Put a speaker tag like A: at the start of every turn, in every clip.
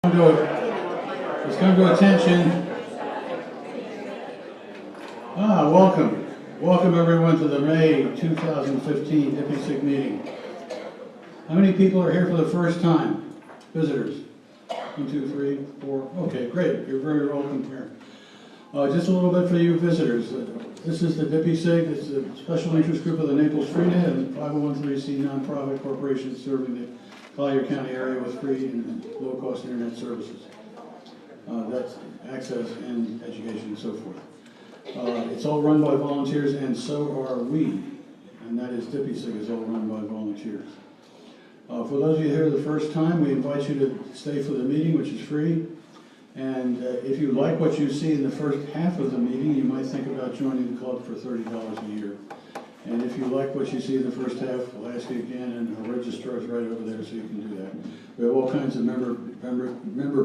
A: Let's come to attention. Welcome. Welcome everyone to the May 2015 IPSC meeting. How many people are here for the first time? Visitors? 1, 2, 3, 4. Okay, great. You're very welcome here. Just a little bit for you visitors. This is the DIPSC. It's a special interest group of the Naples Freenet and 501(c) nonprofit corporation serving the Collier County area with free and low-cost internet services. That's access and education and so forth. It's all run by volunteers, and so are we. And that is DIPSC is all run by volunteers. For those of you here the first time, we invite you to stay for the meeting, which is free. And if you like what you see in the first half of the meeting, you might think about joining the club for $30 a year. And if you like what you see in the first half, we'll ask you again, and our registrar is right over there, so you can do that. We have all kinds of member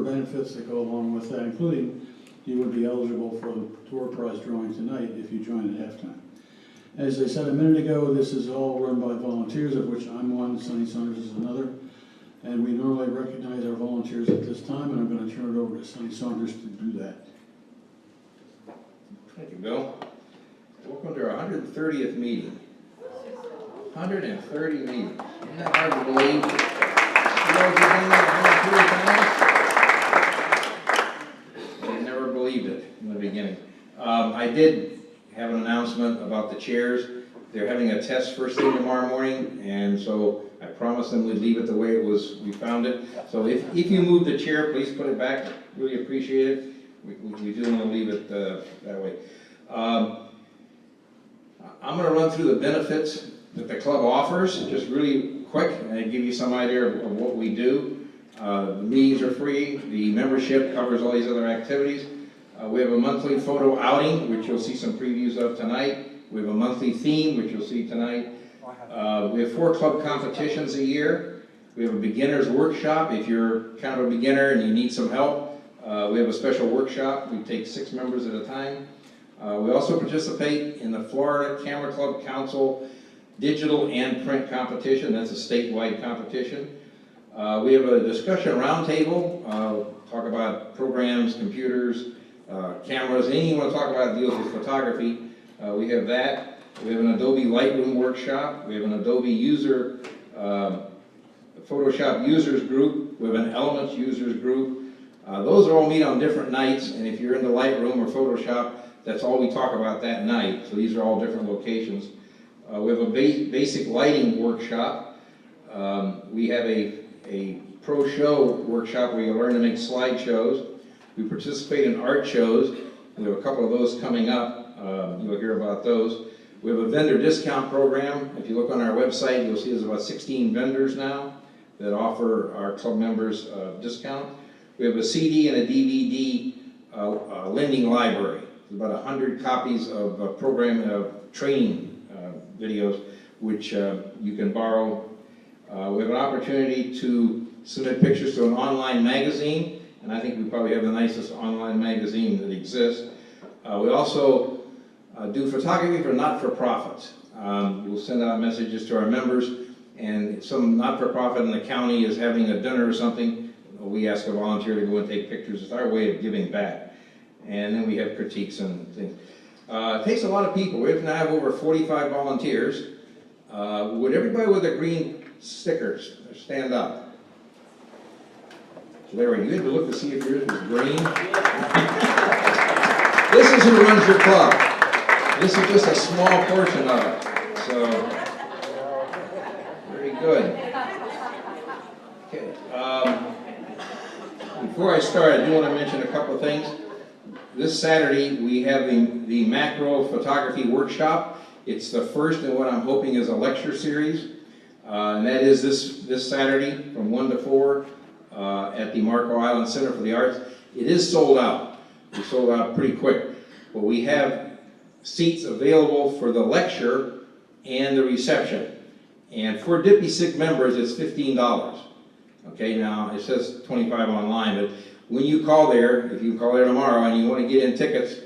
A: benefits that go along with that, including you would be eligible for the tour prize drawing tonight if you join at halftime. As I said a minute ago, this is all run by volunteers, of which I'm one, Sonny Saunders is another. And we normally recognize our volunteers at this time, and I'm going to turn it over to Sonny Saunders to do that.
B: Thank you, Bill. Welcome to our 130th meeting. 130 meetings. Isn't that hard to believe? You guys have been there 130 times? I never believed it in the beginning. I did have an announcement about the chairs. They're having a test first thing tomorrow morning, and so I promised them we'd leave it the way it was. We found it. So if you move the chair, please put it back. Really appreciate it. We do want to leave it that way. I'm going to run through the benefits that the club offers, just really quick, and give you some idea of what we do. The meetings are free. The membership covers all these other activities. We have a monthly photo outing, which you'll see some previews of tonight. We have a monthly theme, which you'll see tonight. We have 4 club competitions a year. We have a beginner's workshop. If you're kind of a beginner and you need some help, we have a special workshop. We take 6 members at a time. We also participate in the Florida Camera Club Council digital and print competition. That's a statewide competition. We have a discussion roundtable, talk about programs, computers, cameras, anything you want to talk about that deals with photography. We have that. We have an Adobe Lightroom workshop. We have an Adobe user, Photoshop users group. We have an Elements users group. Those are all meet on different nights, and if you're into Lightroom or Photoshop, that's all we talk about that night. So these are all different locations. We have a basic lighting workshop. We have a pro show workshop where you learn to make slideshows. We participate in art shows. We have a couple of those coming up. You'll hear about those. We have a vendor discount program. If you look on our website, you'll see there's about 16 vendors now that offer our club members discount. We have a CD and a DVD lending library. There's about 100 copies of program training videos which you can borrow. We have an opportunity to submit pictures to an online magazine, and I think we probably have the nicest online magazine that exists. We also do photography for not-for-profits. We'll send out messages to our members, and if some not-for-profit in the county is having a dinner or something, we ask a volunteer to go and take pictures. It's our way of giving back. And then we have critiques and things. It takes a lot of people. We now have over 45 volunteers. Would everybody with the green stickers stand up? So Larry, you had to look to see if yours was green. This is who runs your club. This is just a small portion of it. So, very good. Okay. Before I start, I do want to mention a couple of things. This Saturday, we have the macro photography workshop. It's the first in what I'm hoping is a lecture series. And that is this Saturday from 1 to 4 at the Marco Island Center for the Arts. It is sold out. We sold out pretty quick. But we have seats available for the lecture and the reception. And for DIPSC members, it's $15. Okay, now it says $25 online, but when you call there, if you call there tomorrow and you want to get in tickets,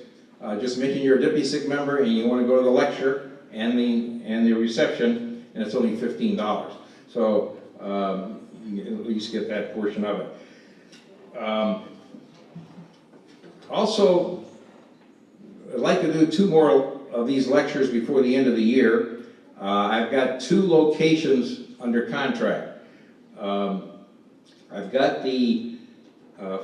B: just mention you're a DIPSC member and you want to go to the lecture and the reception, and it's only $15. So you at least get that portion of it. Also, I'd like to do 2 more of these lectures before the end of the year. I've got 2 locations under contract. I've got the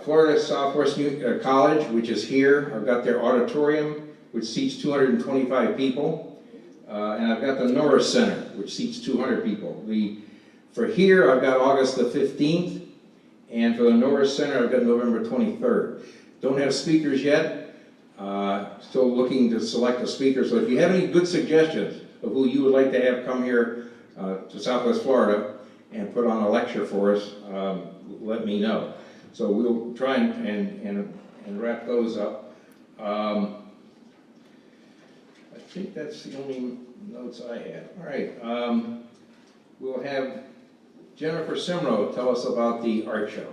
B: Florida Southwest College, which is here. I've got their auditorium, which seats 225 people. And I've got the Norris Center, which seats 200 people. For here, I've got August the 15th, and for the Norris Center, I've got November 23rd. Don't have speakers yet. Still looking to select a speaker, so if you have any good suggestions of who you would like to have come here to Southwest Florida and put on a lecture for us, let me know. So we'll try and wrap those up. I think that's the only notes I had. All right, we'll have Jennifer Simrow tell us about the art show.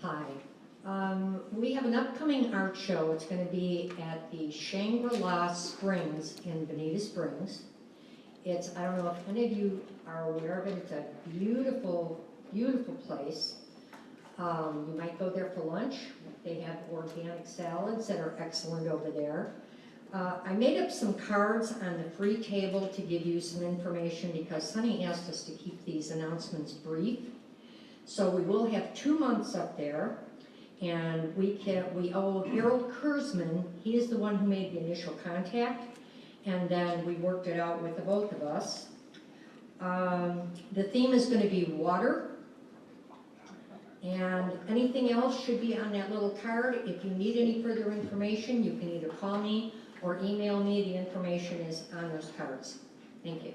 C: Hi. We have an upcoming art show. It's going to be at the Shangri-La Springs in Bonita Springs. I don't know if any of you are aware of it. It's a beautiful, beautiful place. You might go there for lunch. They have organic salads that are excellent over there. I made up some cards on the free table to give you some information because Sunny asked us to keep these announcements brief. So we will have 2 months up there, and we owe Harold Kurzman. He is the one who made the initial contact, and then we worked it out with the both of us. The theme is going to be water, and anything else should be on that little card. If you need any further information, you can either call me or email me. The information is on those cards. Thank you.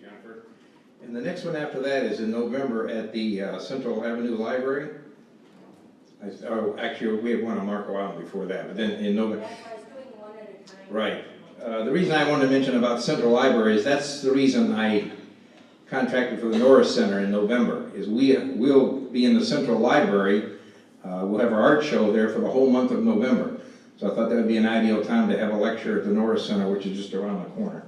B: Jennifer. And the next one after that is in November at the Central Avenue Library. Actually, we have one on Marco Island before that, but then in November.
C: That's why I was doing one at a time.
B: Right. The reason I wanted to mention about Central Library is that's the reason I contracted for the Norris Center in November, is we'll be in the Central Library. We'll have our art show there for the whole month of November. So I thought that would be an ideal time to have a lecture at the Norris Center, which is just around the corner.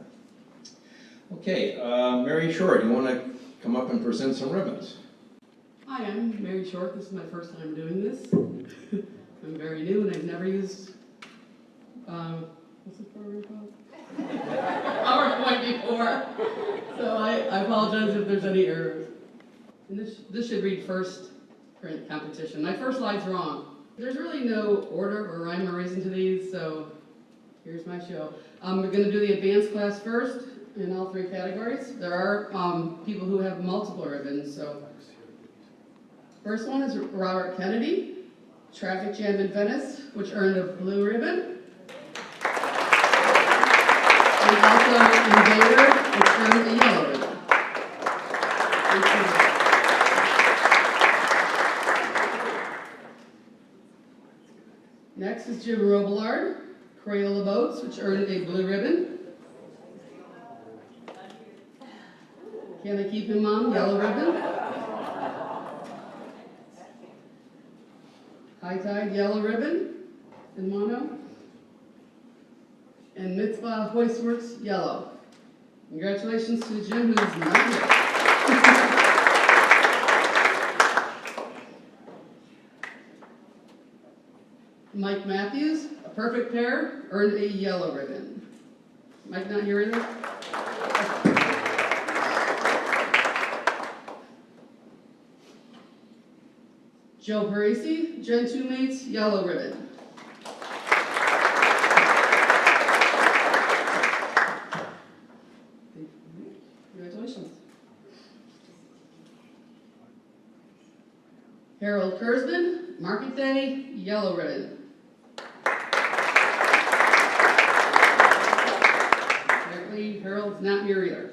B: Okay, Mary Short, you want to come up and present some ribbons?
D: Hi, I'm Mary Short. This is my first time doing this. I'm very new and I've never used, what's this program called? PowerPoint before. So I apologize if there's any errors. And this should read first print competition. My first slide's wrong. There's really no order or rhyme or reason to these, so here's my show. We're going to do the advanced class first in all 3 categories. There are people who have multiple ribbons, so. First one is Robert Kennedy, Traffic Jam in Venice, which earned a blue ribbon. And also Invader, which earned a yellow ribbon. Next is Jim Robillard, Crayola Boats, which earned a blue ribbon. Can I keep him on? Yellow ribbon. High Tide, yellow ribbon in mono. And Mitzvah Hoistworks, yellow. Congratulations to Jim, who's not here. Mike Matthews, a perfect pair, earned a yellow ribbon. Mike not here either? Joe Parisi, Gen 2 Mates, yellow ribbon. Congratulations. Harold Kurzman, Market Day, yellow ribbon. Apparently, Harold's not here either.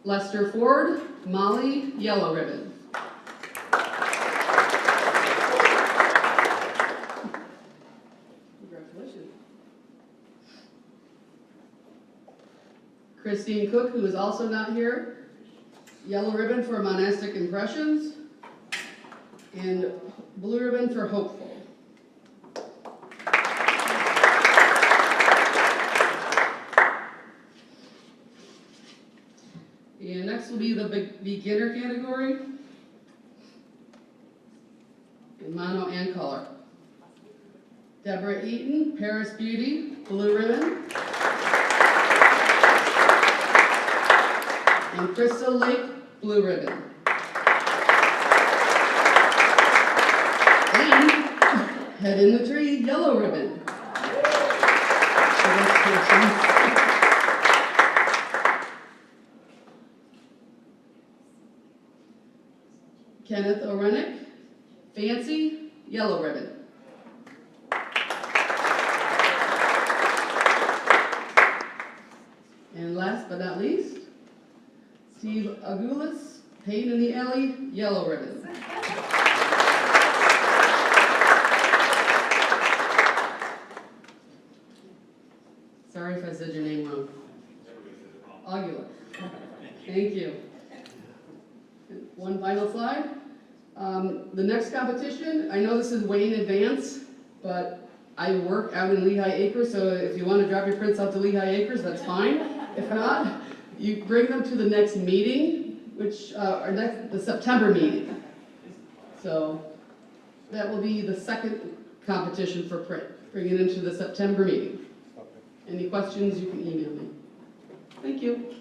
D: Lester Ford, Molly, yellow ribbon. Congratulations. Christine Cook, who is also not here, yellow ribbon for Monastic Impressions, and blue ribbon for Hopeful. next will be the beginner category. In mono and color. Deborah Eaton, Paris Beauty, blue ribbon. And Crystal Lake, blue ribbon. And Head in the Tree, yellow ribbon. Kenneth Orenick, Fancy, yellow ribbon. And last but not least, Steve Agulis, Pain in the Alley, yellow ribbon. Sorry if I said your name wrong. Agulis. Thank you. One final slide. The next competition, I know this is way in advance, but I work out in Lehigh Acres, so if you want to drop your prints out to Lehigh Acres, that's fine. If not, you bring them to the next meeting, which, the September meeting. So that will be the second competition for print. Bring it into the September meeting. Any questions, you can email me. Thank you.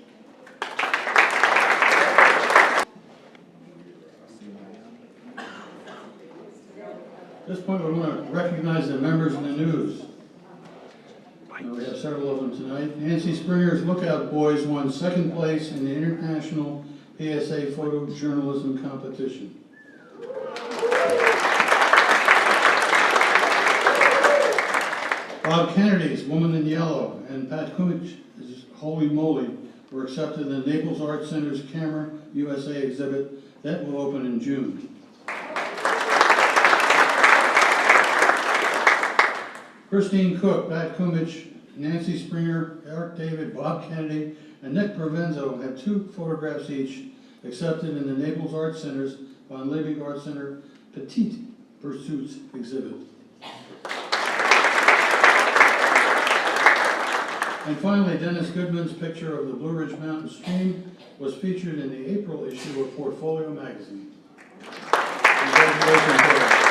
A: At this point, we want to recognize the members in the news. We have several of them tonight. Nancy Springer's Lookout Boys won second place in the International PSA Photojournalism Competition. Bob Kennedy's Woman in Yellow and Pat Kumich's Holy Moly were accepted in the Naples Art Center's Camera USA exhibit that will open in June. Christine Cook, Pat Kumich, Nancy Springer, Eric David, Bob Kennedy, and Nick Provenzo had 2 photographs each accepted in the Naples Art Center's Von Liebig Art Center Petite Pursuits exhibit. And finally, Dennis Goodman's picture of the Blue Ridge Mountain stream was featured in the April issue of Portfolio magazine. Congratulations, Dennis.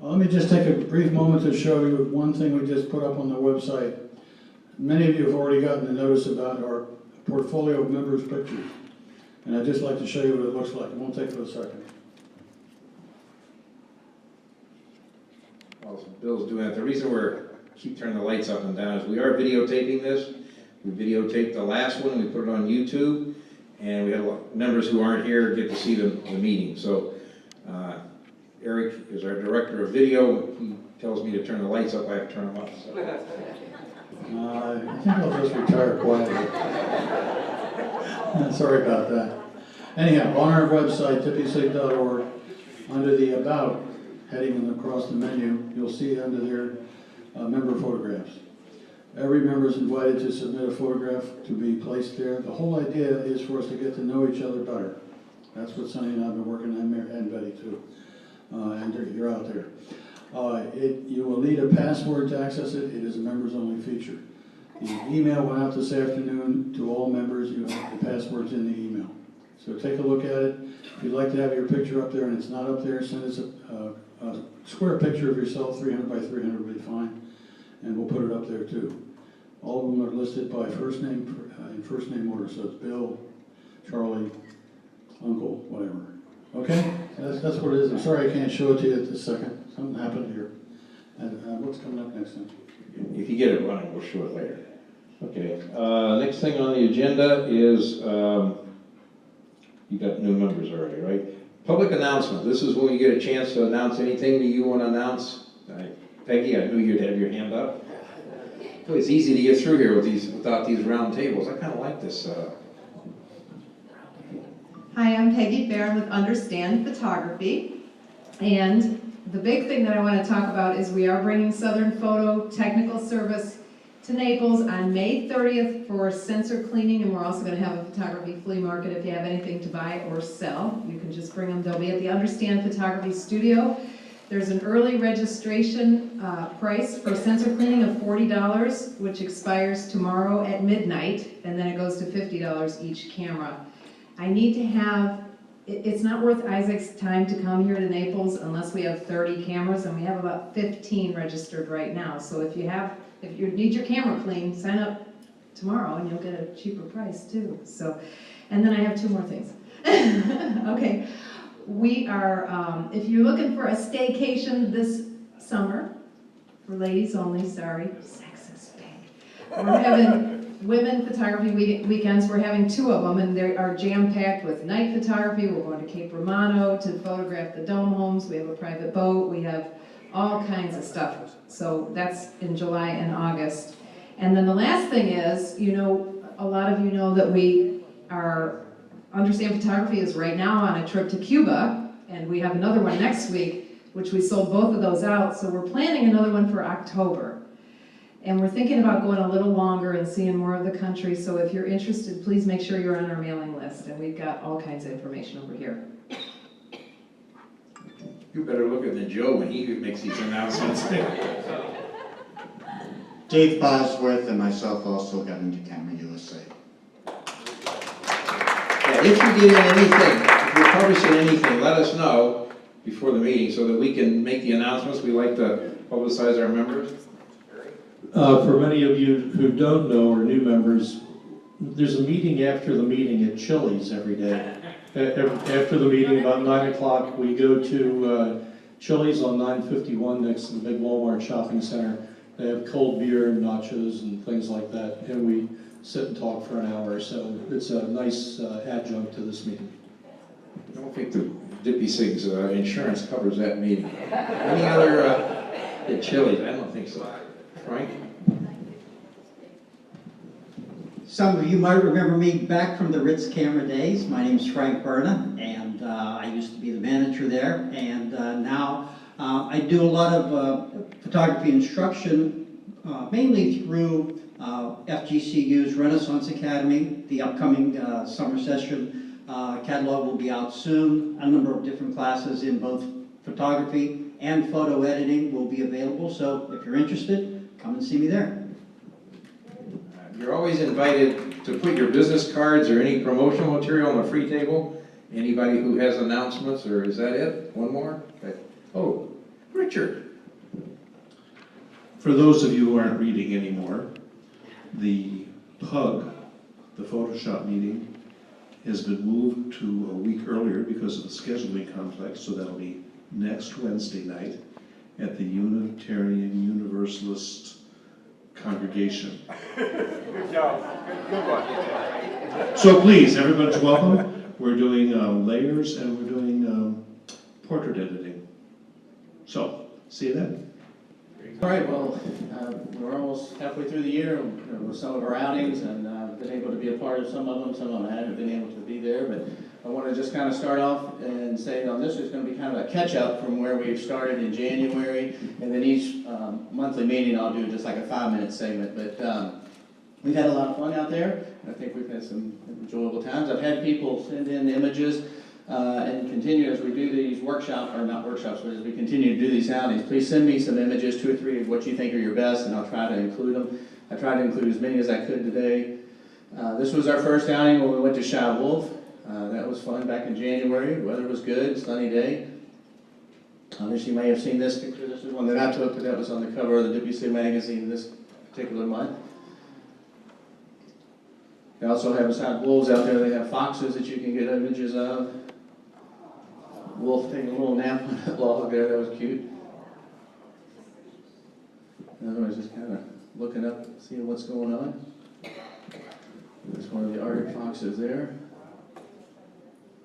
A: Let me just take a brief moment to show you one thing we just put up on the website. Many of you have already gotten a notice about our portfolio of members' pictures. And I'd just like to show you what it looks like. It won't take but a second.
B: While Bill's doing that, the reason we're keep turning the lights up and down is we are videotaping this. We videotaped the last one, we put it on YouTube, and we had a lot of members who aren't here get to see the meeting. So Eric is our director of video. He tells me to turn the lights up, I have to turn them up. So.
A: I think I'll just retire quietly. Sorry about that. Anyhow, on our website, tippysig.org, under the About heading and across the menu, you'll see under there member photographs. Every member is invited to submit a photograph to be placed there. The whole idea is for us to get to know each other better. That's what Sonny and I have been working on, and Betty too. And you're out there. You will need a password to access it. It is a members-only feature. The email went out this afternoon to all members. You have the passwords in the email. So take a look at it. If you'd like to have your picture up there and it's not up there, send us a square picture of yourself, 300 by 300 will be fine, and we'll put it up there too. All of them are listed by first name in first name order, so it's Bill, Charlie, Uncle, whatever. Okay, that's what it is. I'm sorry I can't show it to you at this second. Something happened here. And what's coming up next then?
B: If you get it running, we'll show it later. Okay, next thing on the agenda is, you got new members already, right? Public announcement. This is when you get a chance to announce anything that you want to announce. Peggy, I knew you'd have your hand up. Boy, it's easy to get through here with without these round tables. I kind of like this.
E: Hi, I'm Peggy Barron with Understand Photography. And the big thing that I want to talk about is we are bringing Southern Photo Technical Service to Naples on May 30th for sensor cleaning, and we're also going to have a photography flea market. If you have anything to buy or sell, you can just bring them. They'll be at the Understand Photography Studio. There's an early registration price for sensor cleaning of $40, which expires tomorrow at midnight, and then it goes to $50 each camera. I need to have, it's not worth Isaac's time to come here to Naples unless we have 30 cameras, and we have about 15 registered right now. So if you need your camera cleaned, sign up tomorrow and you'll get a cheaper price too. So, and then I have two more things. Okay, we are, if you're looking for a staycation this summer, for ladies only, sorry, sexist pig. We're having women photography weekends. We're having 2 of them, and they are jam-packed with night photography. We're going to Cape Romano to photograph the dome homes. We have a private boat. We have all kinds of stuff. So that's in July and August. And then the last thing is, you know, a lot of you know that we are, Understand Photography is right now on a trip to Cuba, and we have another one next week, which we sold both of those out. So we're planning another one for October. And we're thinking about going a little longer and seeing more of the country. So if you're interested, please make sure you're on our mailing list. And we've got all kinds of information over here.
B: You better look at the Joe when he makes these announcements.
F: Dave Bosworth and myself also got into Camera USA.
B: Yeah, if you get in anything, if you're publishing anything, let us know before the meeting so that we can make the announcements. We like to publicize our members.
G: For many of you who don't know or new members, there's a meeting after the meeting at Chili's every day. After the meeting, about 9 o'clock, we go to Chili's on 951 next to the big Walmart shopping center. They have cold beer and nachos and things like that, and we sit and talk for an hour. So it's a nice adjunct to this meeting.
B: I don't think the Dippy Sig's insurance covers that meeting. Any other at Chili's? I don't think so. Frank?
H: Some of you might remember me back from the Ritz Camera days. My name's Frank Berna, and I used to be the manager there. And now I do a lot of photography instruction, mainly through FGCU's Renaissance Academy. The upcoming summer session catalog will be out soon. A number of different classes in both photography and photo editing will be available. So if you're interested, come and see me there.
B: You're always invited to put your business cards or any promotional material on the free table. Anybody who has announcements, or is that it? One more? Okay. Oh, Richard.
I: For those of you who aren't reading anymore, the PUG, the Photoshop meeting, has been moved to a week earlier because of the scheduling conflict, so that'll be next Wednesday night at the Unitarian Universalist Congregation.
J: Good job. Good one.
I: So please, everyone's welcome. We're doing layers and we're doing portrait editing. So, see you then.
K: All right, well, we're almost halfway through the year with some of our outings, and I've been able to be a part of some of them I haven't been able to be there, but I want to just kind of start off and say this is going to be kind of a catch-up from where we've started in January, and then each monthly meeting I'll do just like a 5-minute segment, but we've had a lot of fun out there. I think we've had some enjoyable times. I've had people send in images and continue as we do these workshops, or not workshops, but as we continue to do these outings, please send me some images, 2 or 3 of what you think are your best, and I'll try to include them. I tried to include as many as I could today. This was our first outing when we went to Shy Wolf. That was fun back in January. The weather was good, sunny day. Others, you may have seen this picture. This is one that I took, but that was on the cover of the WC magazine this particular month. They also have, beside wolves out there, they have foxes that you can get images of. Wolf taking a little nap on that log there, that was cute. Otherwise, just kind of looking up, seeing what's going on. There's one of the Arctic foxes there.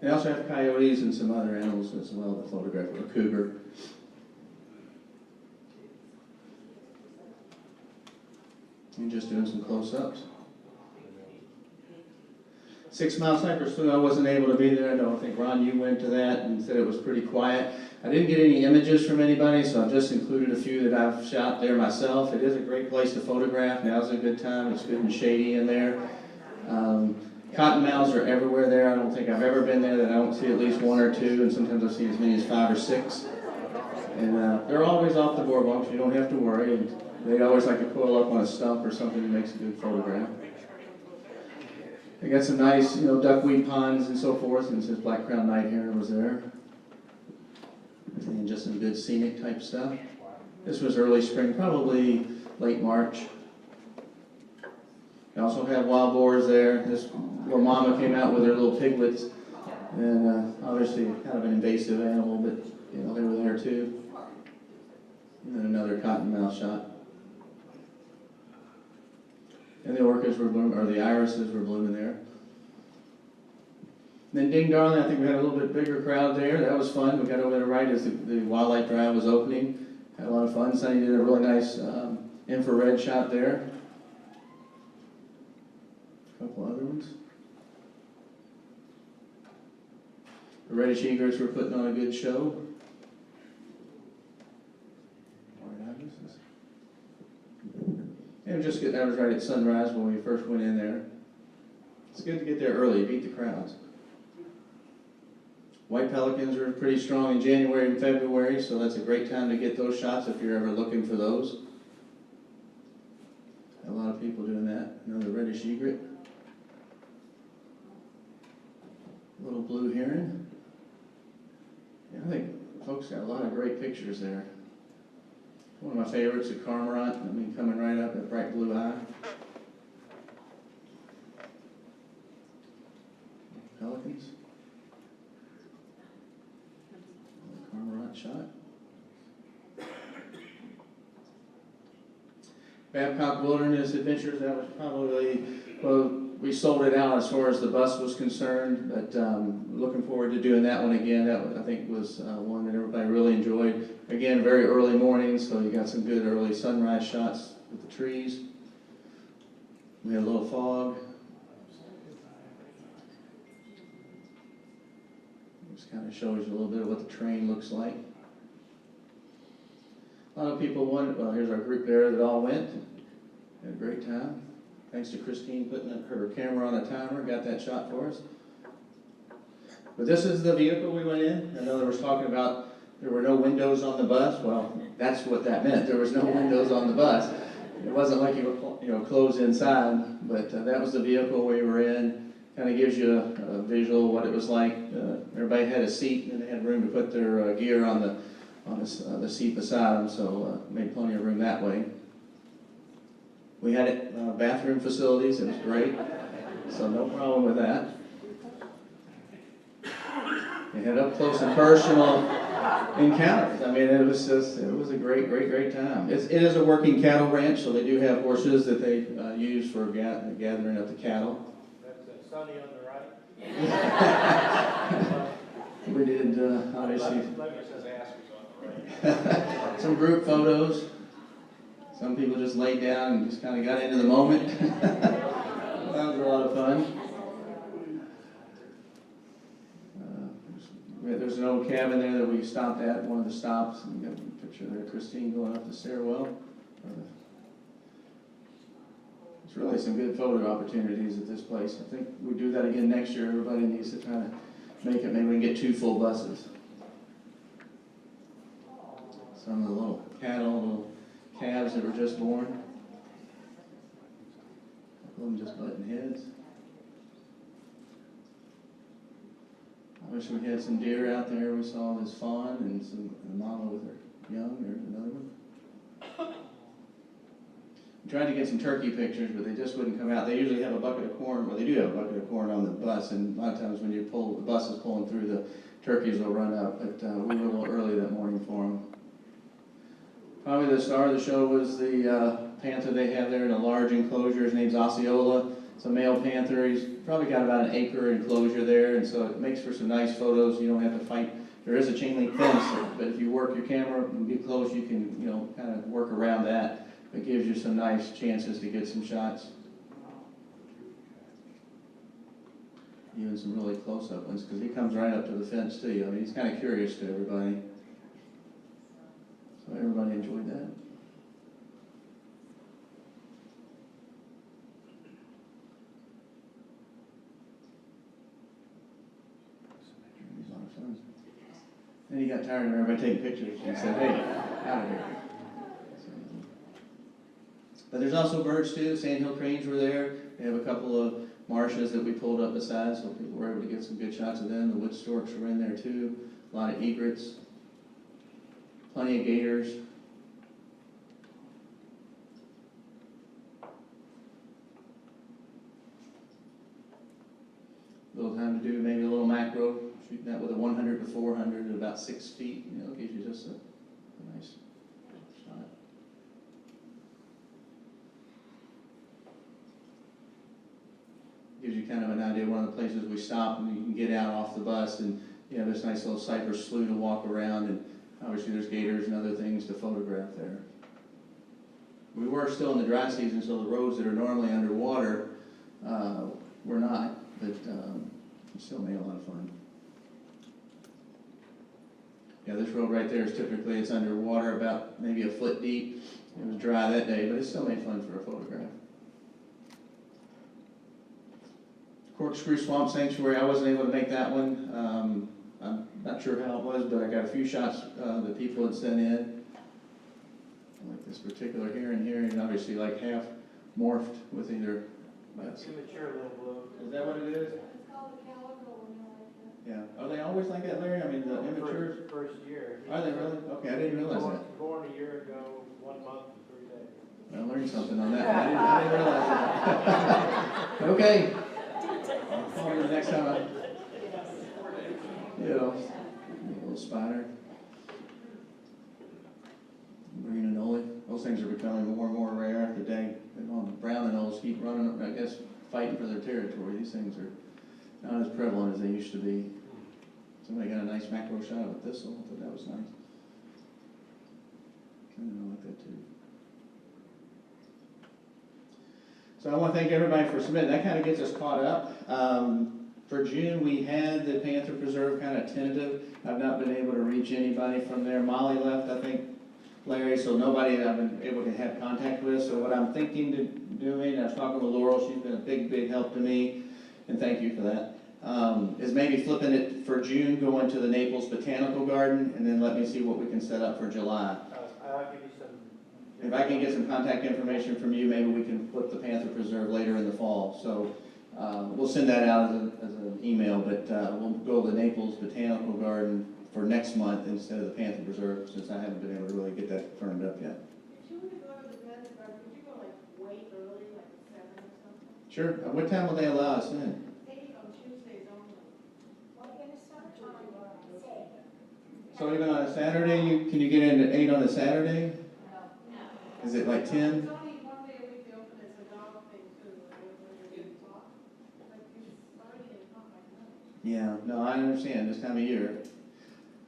K: They also have coyotes and some other animals as well to photograph, a cougar. And just doing some close-ups. 6 Mile Cypress Swim, I wasn't able to be there. I don't think, Ron, you went to that and said it was pretty quiet. I didn't get any images from anybody, so I've just included a few that I've shot there myself. It is a great place to photograph. Now's a good time. It's good and shady in there. Cottonmouths are everywhere there. I don't think I've ever been there that I don't see at least 1 or 2, and sometimes I see as many as 5 or 6. And they're always off the boardwalk, so you don't have to worry. And they always like to coil up on a stump or something that makes a good photograph. They got some nice, duckweed ponds and so forth, and it says black crown night heron was there. And just some good scenic type stuff. This was early spring, probably late March. They also have wild boars there. This little mama came out with her little piglets, and obviously kind of an invasive animal, but they were there too. And then another cottonmouth shot. And the orchids were blooming, or the irises were blooming there. Then Ding Darling, I think we had a little bit bigger crowd there. That was fun. We got over there right as the Wildlife Drive was opening. Had a lot of fun. Sunny did a really nice infrared shot there. A couple other ones. The reddish egrets were putting on a good show. And that was right at sunrise when we first went in there. It's good to get there early, beat the crowds. White pelicans are pretty strong in January and February, so that's a great time to get those shots if you're ever looking for those. A lot of people doing that. Another reddish egret. Little blue heron. Yeah, I think folks got a lot of great pictures there. One of my favorites, a cormorant, coming right up, that bright blue eye. Pelicans. Cormorant shot. Babcock Wilderness Adventures, that was probably, we sold it out as far as the bus was concerned, but looking forward to doing that one again. That, I think, was one that everybody really enjoyed. Again, very early morning, so you got some good early sunrise shots with the trees. We had a little fog. Just kind of shows you a little bit of what the terrain looks like. A lot of people well, here's our group there that all went. Had a great time. Thanks to Christine putting her camera on a timer, got that shot for us. But this is the vehicle we went in. I know there was talking about there were no windows on the bus. Well, that's what that meant. There was no windows on the bus. It wasn't like you were closed inside, but that was the vehicle we were in. Kind of gives you a visual of what it was like. Everybody had a seat, and they had room to put their gear on the seat beside them, so made plenty of room that way. We had bathroom facilities. It was great, so no problem with that. They had up close and personal encounters. It was a great time. It is a working cattle ranch, so they do have horses that they use for gathering up the cattle.
J: That's Sunny on the right.
K: We did, obviously,
J: Says Asper's on the right.
K: some group photos. Some people just laid down and just kind of got into the moment. That was a lot of fun. There's an old cabin there that we stopped at, one of the stops. And you got a picture there of Christine going up the stairwell. It's really some good photo opportunities at this place. I think we do that again next year. Everybody needs to try to make it. Maybe we can get 2 full buses. Some of the little little calves that were just born. A couple of them just butting heads. I wish we had some deer out there. We saw this fawn and a mama with her young. There's another one. We tried to get some turkey pictures, but they just wouldn't come out. They usually have a bucket of corn. Well, they do have a bucket of corn on the bus, and a lot of times when the bus is pulling through, the turkeys will run up. But we were a little early that morning for them. Probably the star of the show was the panther they have there in a large enclosure. His name's Osceola. It's a male panther. He's probably got about an acre enclosure there, and so it makes for some nice photos. You don't have to fight. There is a chain link fence, but if you work your camera and get close, you can, kind of work around that. It gives you some nice chances to get some shots. Even some really close-up ones, because he comes right up to the fence too. He's kind of curious to everybody. So everybody enjoyed that. Any got tired of everybody taking pictures and said, hey, out of here. But there's also birds too. Sandhill cranes were there. We have a couple of marshes that we pulled up beside, so people were able to get some good shots of them. The wood storks were in there too. A lot of egrets. Plenty of gators. Little time to do maybe a little macro, shooting that with a 100 to 400 at about 6 feet. You know, gives you just a nice shot. Gives you kind of an idea. One of the places we stop and you can get out off the bus and you have this nice little cypress slough to walk around, and obviously there's gators and other things to photograph there. We were still in the dry season, so the roads that are normally underwater were not. But we still made a lot of fun. Yeah, this road right there is typically, it's underwater about maybe a foot deep. It was dry that day, but it still made fun for a photograph. Corkscrew Swamp Sanctuary, I wasn't able to make that one. I'm not sure how it was, but I got a few shots that people had sent in. Like this particular heron here, and obviously like half morphed with either.
J: Immature little blue.
K: Is that what it is?
L: It's called a calico when you're like that.
K: Yeah. Are they always like that, Larry? I mean, the immatures?
J: First year.
K: Are they really? Okay, I didn't realize that.
J: Born a year ago, 1 month and 3 days.
K: I learned something on that. I didn't realize that. Okay. I'll call you the next time you know, a little spider. Green anole. Those things are becoming more and more rare after day. Brown anoles keep running, I guess, fighting for their territory. These things are not as prevalent as they used to be. Somebody got a nice macro shot of a thistle. I thought that was nice. Kind of like that too. So I want to thank everybody for submitting. That kind of gets us caught up. For June, we had the Panther Preserve kind of tentative. I've not been able to reach anybody from there. Molly left, I think, Larry, so nobody that I've been able to have contact with. So what I'm thinking to doing, I was talking with Laurel, she's been a big, big help to me, and thank you for that, is maybe flipping it for June, going to the Naples Botanical Garden, and then let me see what we can set up for July.
J: I'll give you some.
K: If I can get some contact information from you, maybe we can put the Panther Preserve later in the fall. So we'll send that out as an email, but we'll go to the Naples Botanical Garden for next month instead of the Panther Preserve, since I haven't been able to really get that firmed up yet.
L: If you were to go to the Panther Garden, would you go like way early, like 7 or something?
K: Sure. What time will they allow us in?
L: They meet on Tuesdays only. What, in the summertime?
K: So even on a Saturday, can you get in at 8 on a Saturday?
L: No.
K: Is it like 10?
L: It's only one day a week they open, it's a dog thing too, like they talk. Like it's starting at not like night.
K: Yeah, no, I understand this time of year.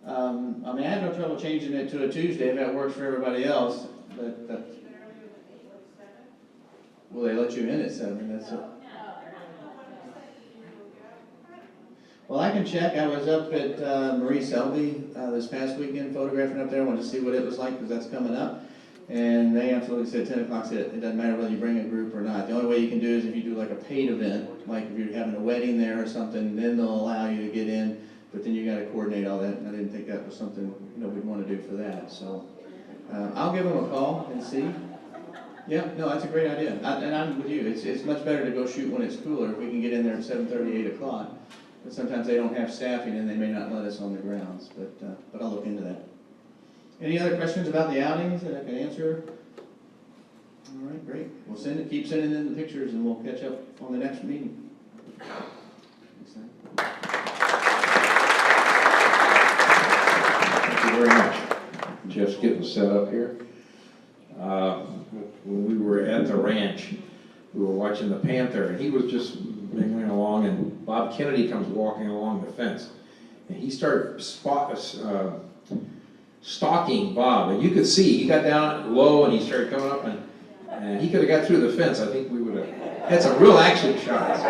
K: I mean, I have no trouble changing it to a Tuesday if that works for everybody else, but that's,
L: Even earlier than 8 or 7.
K: will they let you in at 7? That's it. Well, I can check. I was up at Marie Selby this past weekend photographing up there. I wanted to see what it was like because that's coming up. And they absolutely said 10 o'clock's it. It doesn't matter whether you bring a group or not. The only way you can do is if you do like a paid event, like if you're having a wedding there or something, then they'll allow you to get in. But then you got to coordinate all that, and I didn't think that was something we'd want to do for that. So I'll give them a call and see. Yeah, no, that's a great idea. And I'm with you. It's much better to go shoot when it's cooler if we can get in there at 7:30, 8 o'clock. But sometimes they don't have staffing and they may not let us on the grounds. But I'll look into that. Any other questions about the outings that I can answer? All right, great. We'll keep sending in the pictures, and we'll catch up on the next meeting.
B: Thank you very much. Jeff's getting set up here. When we were at the ranch, we were watching the Panther, and he was just mingling along, and Bob Kennedy comes walking along the fence, and he started stalking Bob, and you could see he got down low, and he started coming up, and he could have got through the fence. I think we would have had some real action shots.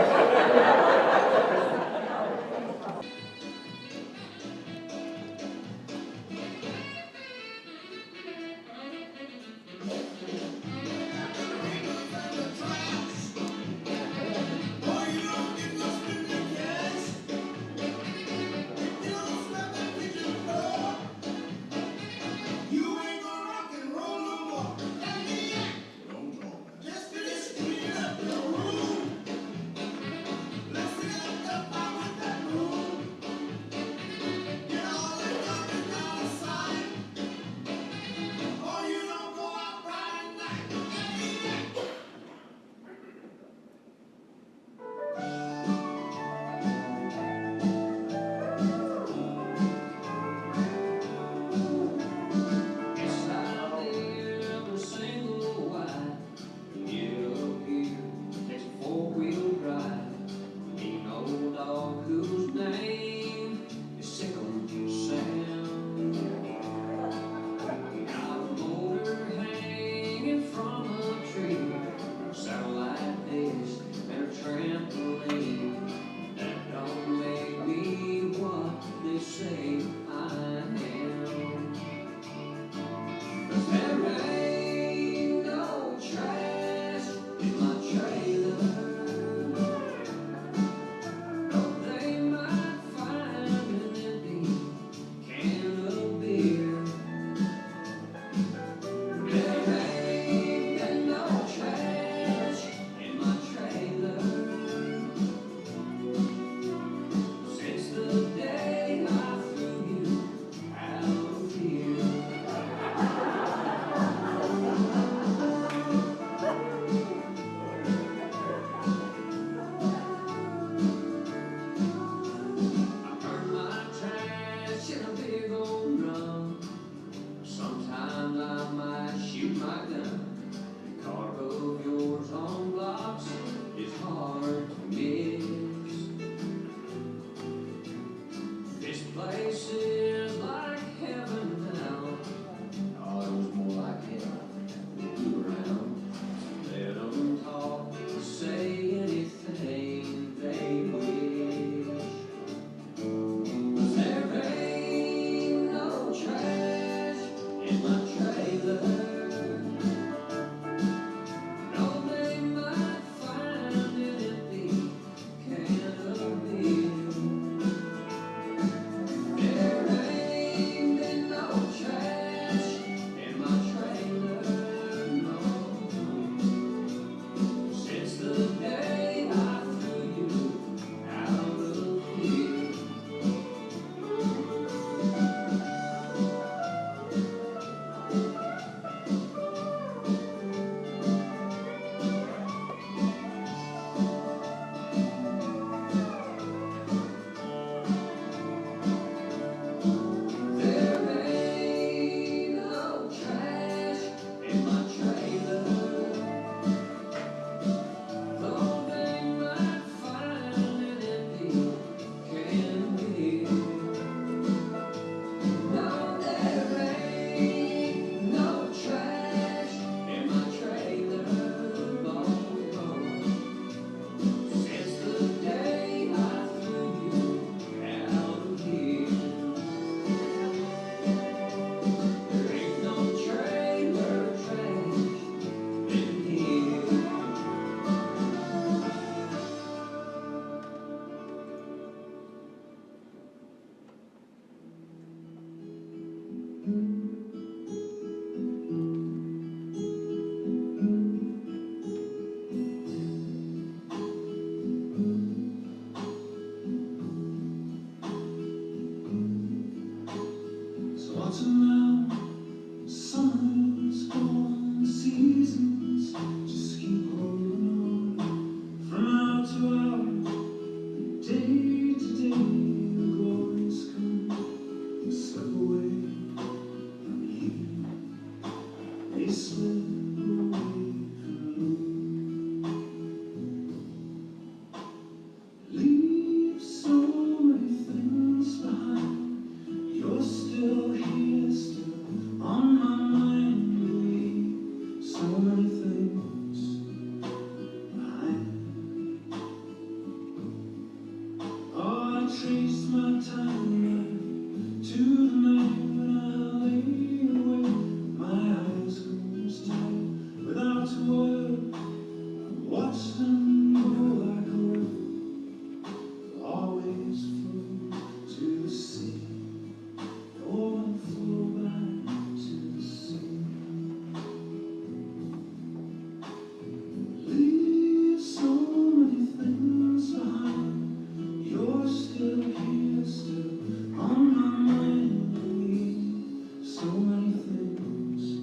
M: So many things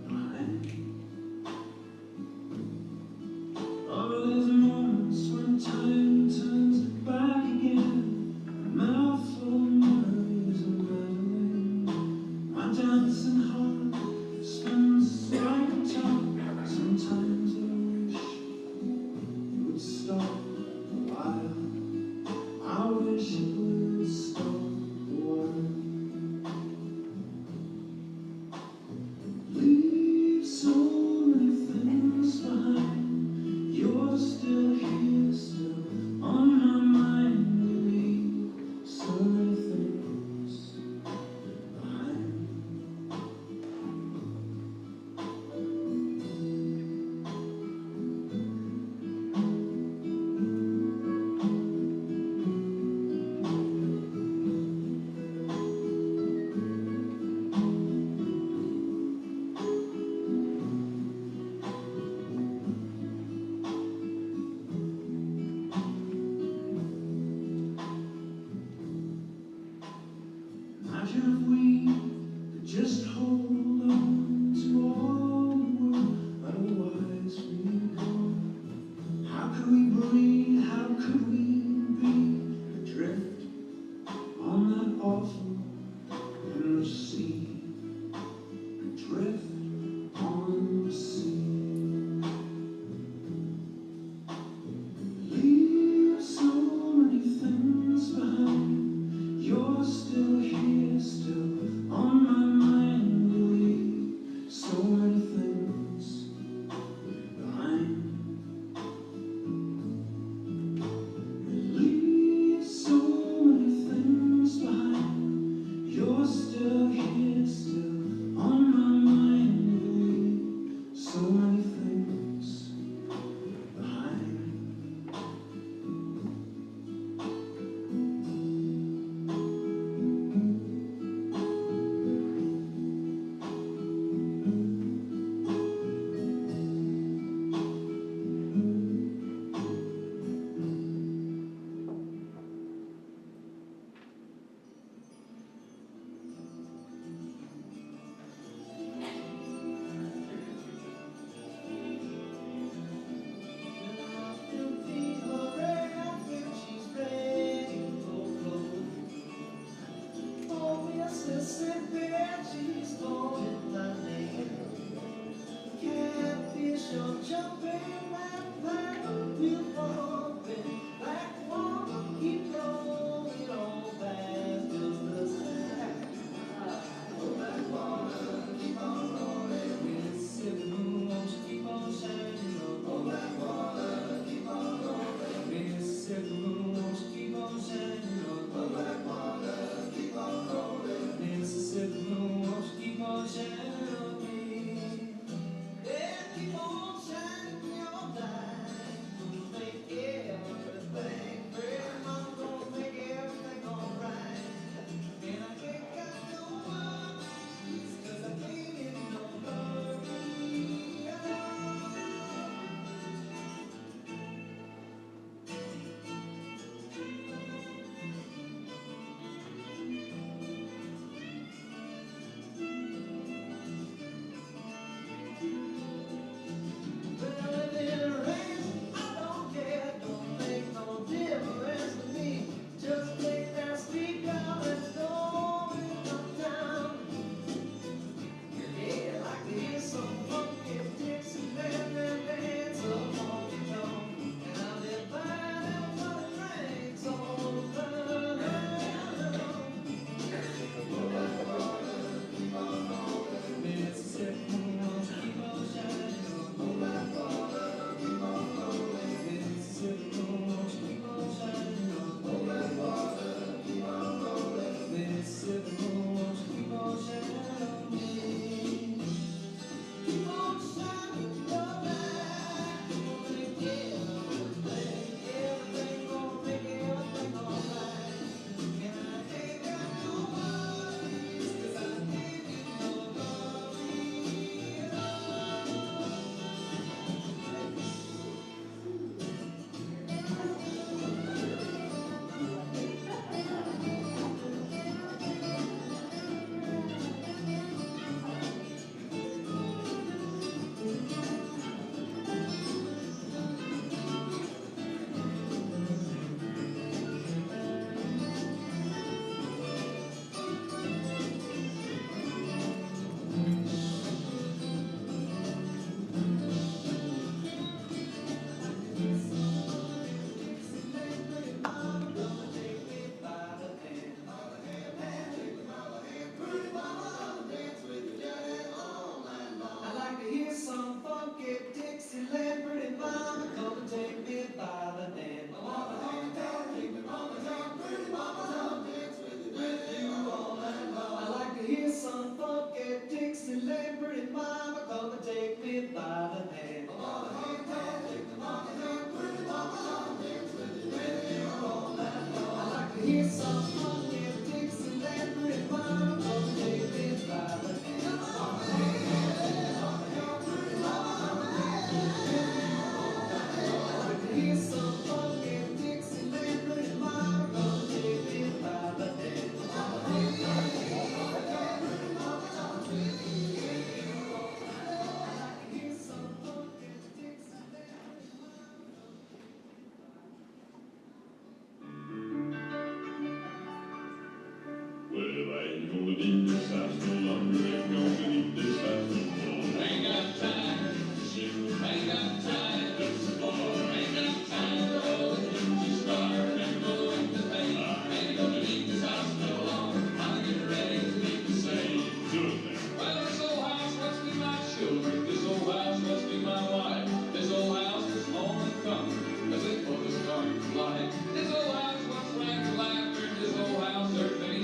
M: behind.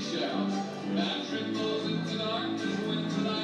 M: Shout. That trip goes into darkness when the light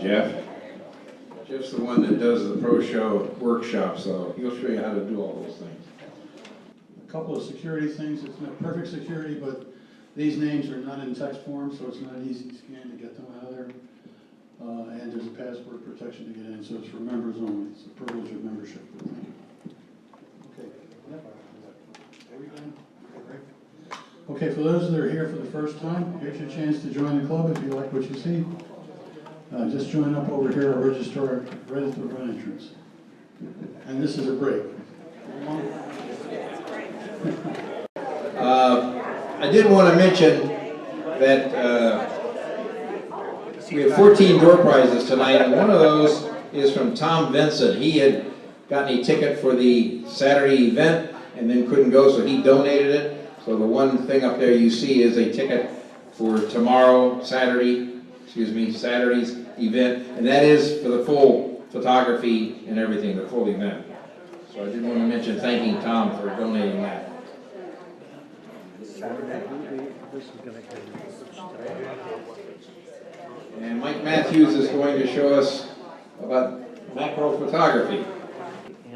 B: Jeff. Jeff's the one that does the pro show workshop, so he'll show you how to do all those things.
A: A couple of security things, it's not perfect security, but these names are not in text form, so it's not an easy scan to get them out of there. And there's a password protection to get in, so it's for members only. It's a privilege of membership. Okay. Okay, for those that are here for the first time, here's your chance to join the club if you like what you see. Just join up over here at Registrar, right at the front entrance. And this is a break.
B: I did want to mention that we have 14 door prizes tonight, and one of those is from Tom Vincent. He had gotten a ticket for the Saturday event and then couldn't go, so he donated it. So the one thing up there you see is a ticket for tomorrow, Saturday's event, and that is for the full photography and everything, the full event. So I did want to mention thanking Tom for donating that. And Mike Matthews is going to show us about macro photography.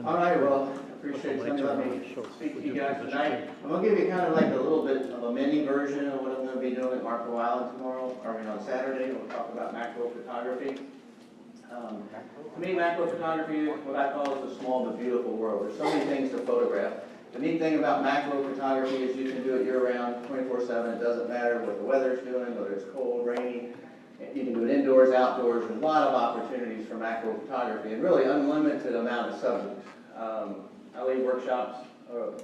K: All right, well, appreciate you letting me speak to you guys tonight. I'm going to give you kind of like a little bit of a mini version of what I'm going to be doing at Marco Island tomorrow, on Saturday. We'll talk about macro photography. To me, macro photography, what I call is a small but beautiful world. There's so many things to photograph. The neat thing about macro photography is you can do it year-round, 24/7. It doesn't matter what the weather's doing, whether it's cold, rainy. You can do it indoors, outdoors. There's a lot of opportunities for macro photography and really unlimited amount of subjects. I lead workshops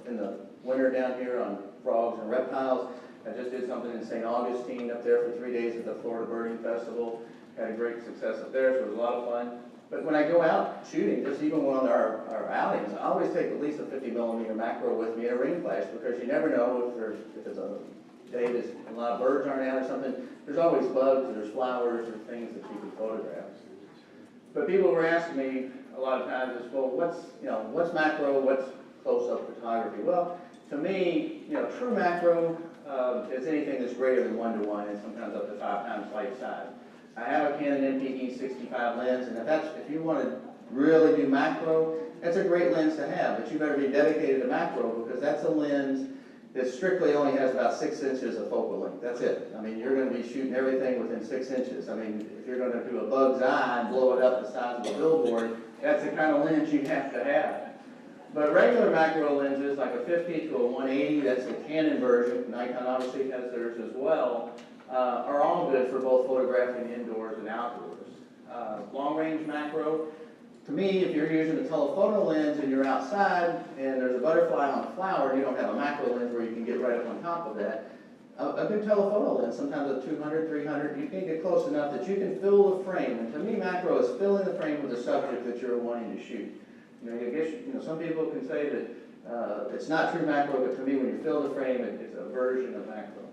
K: in the winter down here on frogs and reptiles. I just did something in St. Augustine up there for 3 days at the Florida Birding Festival. Had a great success up there, so it was a lot of fun. But when I go out shooting, just even on our outings, I always take at least a 50mm macro with me in a ring flash, because you never know if it's a day that a lot of birds aren't out or something. There's always bugs, there's flowers, or things that you can photograph. But people were asking me a lot of times is, well, what's macro, what's close-up photography? Well, to me, true macro is anything that's greater than 1:1 and sometimes up to 5 times light size. I have a Canon MPE 65 lens, and if you want to really do macro, that's a great lens to have, but you better be dedicated to macro because that's a lens that strictly only has about 6 inches of focal length. That's it. I mean, you're going to be shooting everything within 6 inches. I mean, if you're going to do a bug's eye and blow it up the size of a billboard, that's the kind of lens you have to have. But regular macro lenses, like a 50 to a 180, that's the Canon version, Nikon obviously has theirs as well, are all good for both photographing indoors and outdoors. Long-range macro, to me, if you're using a telephoto lens and you're outside and there's a butterfly on a flower and you don't have a macro lens where you can get right up on top of that, a good telephoto lens, sometimes a 200, 300, you can get close enough that you can fill the frame. And to me, macro is filling the frame with the subject that you're wanting to shoot. Some people can say that it's not true macro, but to me, when you fill the frame, it's a version of macro.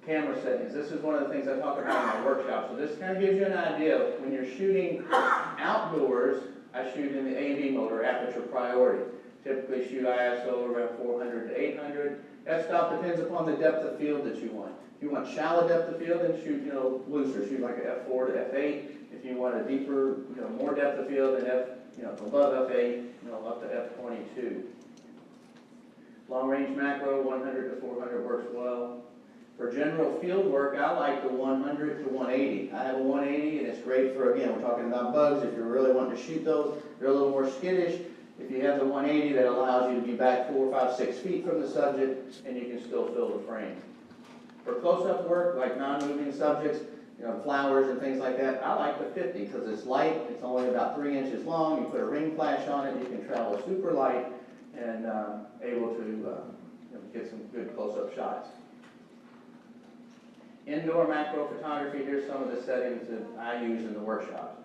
K: Camera settings. This is one of the things I talk about in my workshop. So this kind of gives you an idea of when you're shooting outdoors, I shoot in the AV mode or aperture priority. Typically shoot ISO around 400 to 800. F-stop depends upon the depth of field that you want. If you want shallow depth of field, then shoot looser. Shoot like an F4 to F8. If you want a deeper, more depth of field, then above F8, up to F22. Long range macro, 100 to 400 works well. For general field work, I like the 100 to 180. I have a 180 and it's great for, again, we're talking about bugs. If you're really wanting to shoot those, they're a little more skittish. If you have the 180, that allows you to be back 4, 5, 6 feet from the subject and you can still fill the frame. For close-up work, like non-moving subjects, flowers and things like that, I like the 50 because it's light. It's only about 3 inches long. You put a ring flash on it, you can travel super light and able to get some good close-up shots. Indoor macro photography, here's some of the settings that I use in the workshop.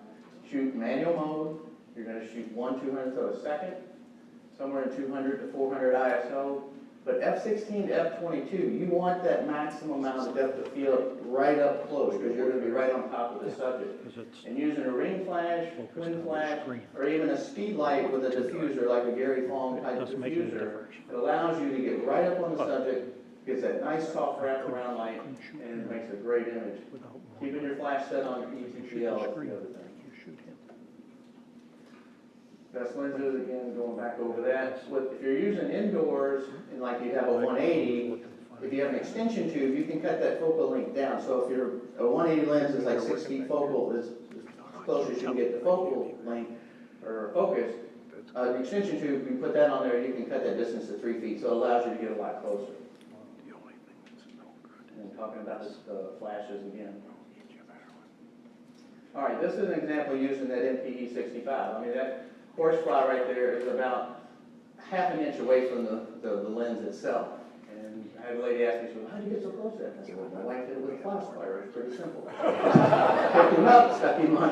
K: Shoot manual mode, you're going to shoot 1/200th of a second, somewhere in 200 to 400 ISO. But F16 to F22, you want that maximum amount of depth of field right up close because you're going to be right on top of the subject. And using a ring flash, twin flash, or even a speed light with a diffuser like a Gary Fong type diffuser, it allows you to get right up on the subject, gets that nice soft wraparound light, and it makes a great image. Keeping your flash set on ETPL is the other thing. Best lenses, again, going back over that. If you're using indoors, and like you have a 180, if you have an extension tube, you can cut that focal length down. So if a 180 lens is like 6 feet focal, is as close as you can get the focal length, or focus, the extension tube, you put that on there, you can cut that distance to 3 feet, so it allows you to get a lot closer. And talking about the flashes again. All right, this is an example using that MPE 65. I mean, that horsefly right there is about ½ an inch away from the lens itself. And I had a lady ask me, so how did you get so close to that? I said, well, my wife did it with a flash splitter. It's pretty simple. Picked him up, stuck him on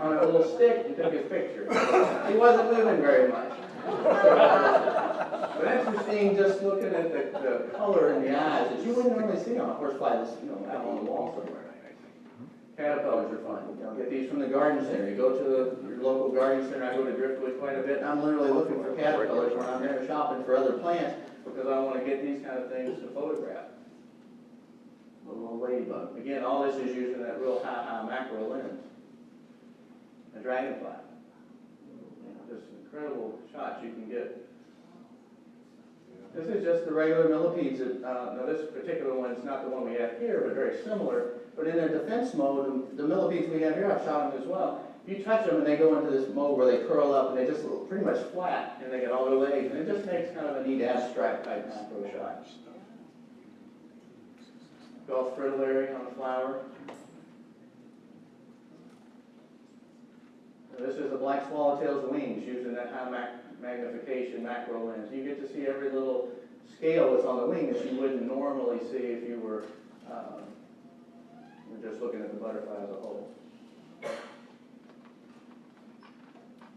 K: a little stick, and took his picture. He wasn't moving very much. But as you're seeing, just looking at the color in the eyes that you wouldn't normally see on a horsefly that's out on the wall somewhere. Caterpillars are fun. Get these from the garden center. You go to your local garden center. I go to Driftwood quite a bit, and I'm literally looking for caterpillars when I'm there shopping for other plants because I want to get these kind of things to photograph. A little ladybug. Again, all this is using that real high macro lens. A dragonfly. Just incredible shots you can get. This is just the regular millipedes. Now this particular one is not the one we have here, but very similar. But in their defense mode, the millipedes we have here, I've shot them as well. You touch them and they go into this mode where they curl up and they just look pretty much flat and they get all their legs. And it just makes kind of a neat abstract type macro shot. Gulf fritillary on a flower. Now, this is a black swallowtail's wings using that high magnification macro lens. You get to see every little scale that's on the wing that you wouldn't normally see if you were just looking at the butterfly as a whole.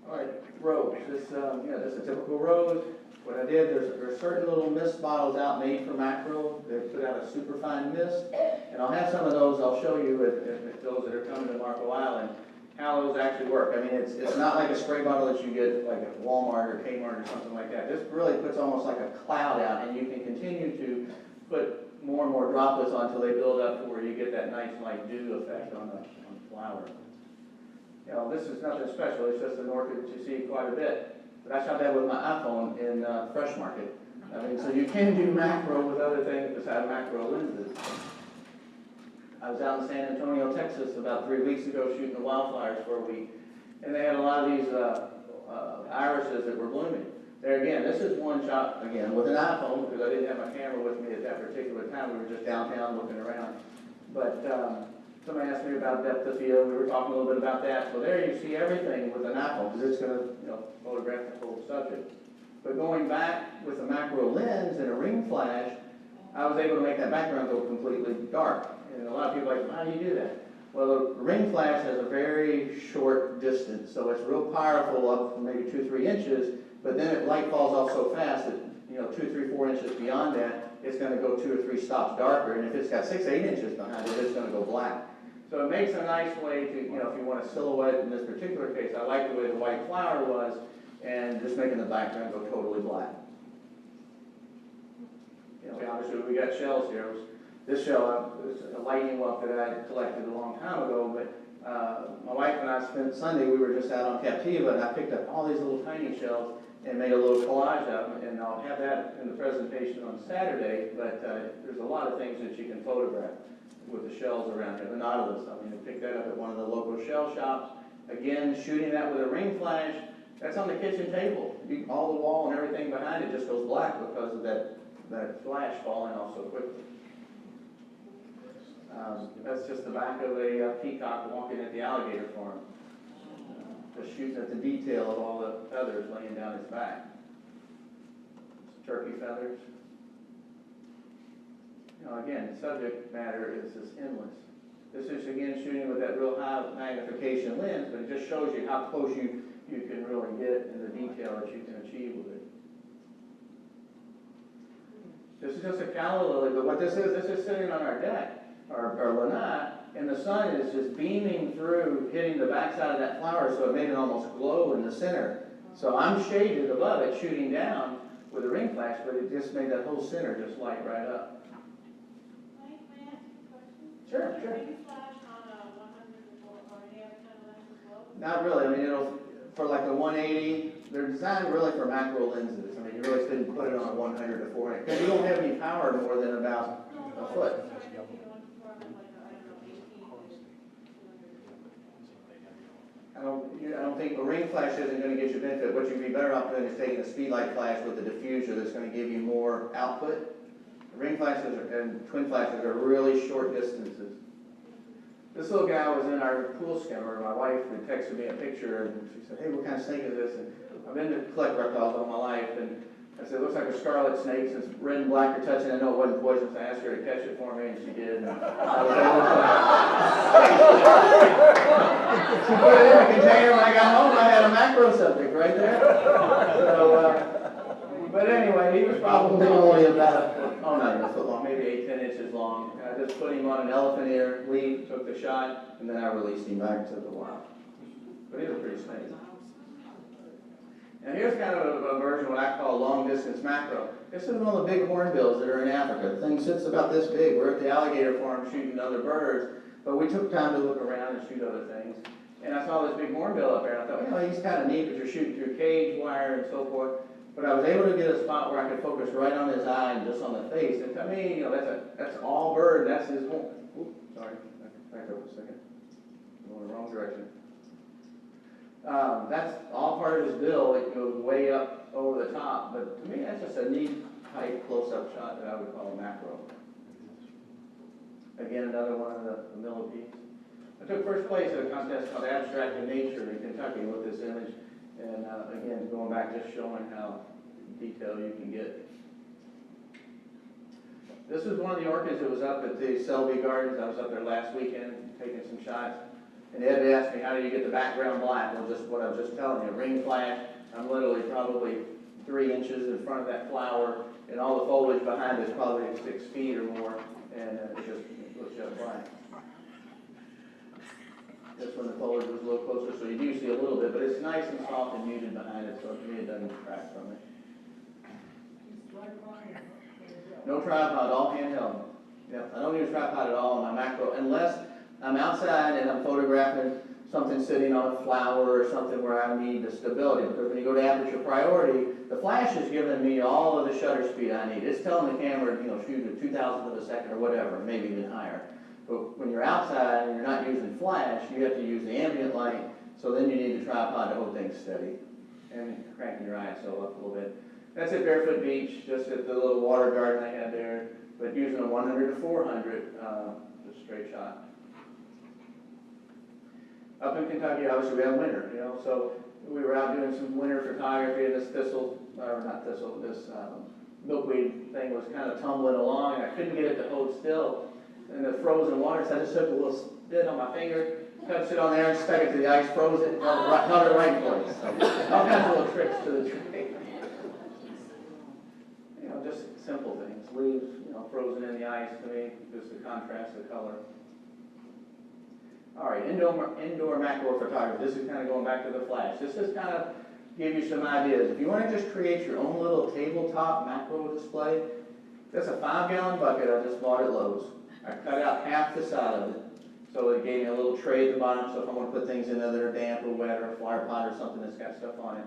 K: All right, rose. This is a typical rose. What I did, there's certain little mist bottles out made for mackerel. They put out a superfine mist, and I'll have some of those. I'll show you at those that are coming to Marco Island how those actually work. I mean, it's not like a spray bottle that you get like at Walmart or Kmart or something like that. This really puts almost like a cloud out, and you can continue to put more and more droplets on until they build up to where you get that nice like dew effect on the flower. You know, this is nothing special. It's just an orchid that you see quite a bit. But I shot that with my iPhone in Fresh Market. I mean, so you can do macro with other things besides macro lenses. I was out in San Antonio, Texas about 3 weeks ago shooting the wildflowers for a week. And they had a lot of these irises that were blooming. There again, this is one shot, again, with an iPhone, because I didn't have my camera with me at that particular time. We were just downtown looking around. But somebody asked me about depth of field. We were talking a little bit about that. So there you see everything with an iPhone, because it's going to, you know, photograph the whole subject. But going back with a macro lens and a ring flash, I was able to make that background go completely dark. And a lot of people are like, how do you do that? Well, the ring flash has a very short distance, so it's real powerful up from maybe 2-3 inches, but then if light falls off so fast that, you know, 2, 3, 4 inches beyond that, it's going to go 2 or 3 stops darker, and if it's got 6, 8 inches behind it, it's going to go black. So it makes a nice way to, you know, if you want a silhouette in this particular case, I like the way the white flower was, and just making the background go totally black. You know, obviously we got shells here. This shell is a lightning whelk that I collected a long time ago, but my wife and I spent Sunday, we were just out on Captiva, and I picked up all these little tiny shells and made a little collage of them, and I'll have that in the presentation on Saturday, but there's a lot of things that you can photograph with the shells around here, the nautilus. I mean, I picked that up at one of the local shell shops. Again, shooting that with a ring flash, that's on the kitchen table. All the wall and everything behind it just goes black because of that flash falling off so quickly. That's just the back of a peacock walking at the alligator farm. Just shooting at the detail of all the feathers laying down his back. Turkey feathers. You know, again, the subject matter is just endless. This is, again, shooting with that real high magnification lens, but it just shows you how close you can really get in the detail that you can achieve with it. This is just a calla lily, but what this is sitting on our deck. Our lanai, and the sun is just beaming through, hitting the backside of that flower, so it made it almost glow in the center. So I'm shaded above it, shooting down with a ring flash, but it just made that whole center just light right up.
L: May I ask you a question?
K: Sure, sure.
L: Ring flash on a 100 or any other kind of lens as well?
K: Not really. I mean, it'll, for like a 180, they're designed really for macro lenses. I mean, you really couldn't put it on a 100 to 400, because you don't have any power more than about a foot. I don't think a ring flash isn't going to get you benefit. What you'd be better off doing is taking a speedlight flash with a diffuser that's going to give you more output. Ring flashes and twin flashes are really short distances. This little guy was in our pool skimmer. My wife had texted me a picture, and she said, "Hey, what kind of snake is this?" And I've been to collect reptiles all my life, and I said, "It looks like a scarlet snake. Since red and black are touching, I know it wasn't poisonous. I asked her to catch it for me, and she did. And I was able to. She put it in the container. When I got home, I had a macro subject right there. So, but anyway, he was probably only about, not even a foot long, maybe 8-10 inches long. And I just put him on an elephant ear, lead, took the shot, and then I released him back to the wild. But he was pretty snake. And here's kind of a version of what I call long distance macro. This is one of the big hornbills that are in Africa. The thing sits about this big. We're at the alligator farm shooting other birds, but we took time to look around and shoot other things. And I saw this big hornbill up there, and I thought, you know, he's kind of neat, but you're shooting through cage wire and so forth. But I was able to get a spot where I could focus right on his eye and just on the face. And to me, you know, that's all bird. That's his horn. Oops, sorry, back up a second. I'm going the wrong direction. That's all part of his bill. It goes way up over the top. But to me, that's just a neat, tight, close-up shot that I would call a macro. Again, another one of the millipedes. I took first place at a contest called Abstract in Nature in Kentucky with this image. And again, going back, just showing how detailed you can get. This is one of the orchids that was up at the Selby Gardens. I was up there last weekend taking some shots. And Ed asked me, how do you get the background black? Well, just what I was just telling you, ring flash. I'm literally probably 3 inches in front of that flower, and all the foliage behind it is probably 6 feet or more, and it looks just fine. Just when the foliage was a little closer, so you do see a little bit, but it's nice and soft and muted behind it, so to me it doesn't detract from it. No tripod, all handheld. Yep, I don't use tripod at all on my macro, unless I'm outside and I'm photographing something sitting on a flower or something where I need the stability. Because when you go to aperture priority, the flash is giving me all of the shutter speed I need. It's telling the camera, shoot at 2,000th of a second or whatever, maybe even higher. But when you're outside and you're not using flash, you have to use the ambient light, so then you need the tripod to hold things steady. And cranking your ISO up a little bit. That's at Barefoot Beach, just at the little water garden I had there, but using a 100 to 400, just straight shot. Up in Kentucky, obviously we have winter, so we were out doing some winter photography, and this milkweed thing was kind of tumbling along, and I couldn't get it to hold still in the frozen water, so I just took a little spit on my finger, touched it on there, and stuck it to the ice, froze it, and held it right in place. So, all kinds of little tricks to the tree. Just simple things. Leaves, frozen in the ice to me, just to contrast the color. All right, indoor macro photography. This is kind of going back to the flash. This is kind of give you some ideas. If you want to just create your own little tabletop macro display, that's a 5-gallon bucket I just bought at Lowe's. I cut out half the side of it, so it gave me a little tray at the bottom, so if I want to put things in there that are damp or wet, or a flower pot or something that's got stuff on it.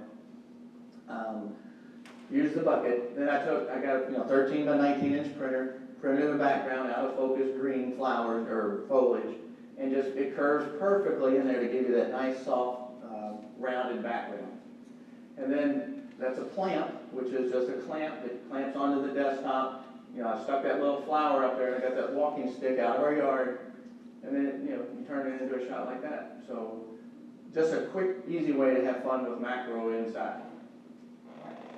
K: Use the bucket. Then I got a 13 by 19 inch printer, printed a background out of focus green flowers or foliage, and it curves perfectly in there to give you that nice soft rounded background. And then that's a clamp, which is just a clamp that clamps onto the desktop. I stuck that little flower up there, and I got that walking stick out of our yard, and then you turn it into a shot like that. So just a quick, easy way to have fun with macro inside.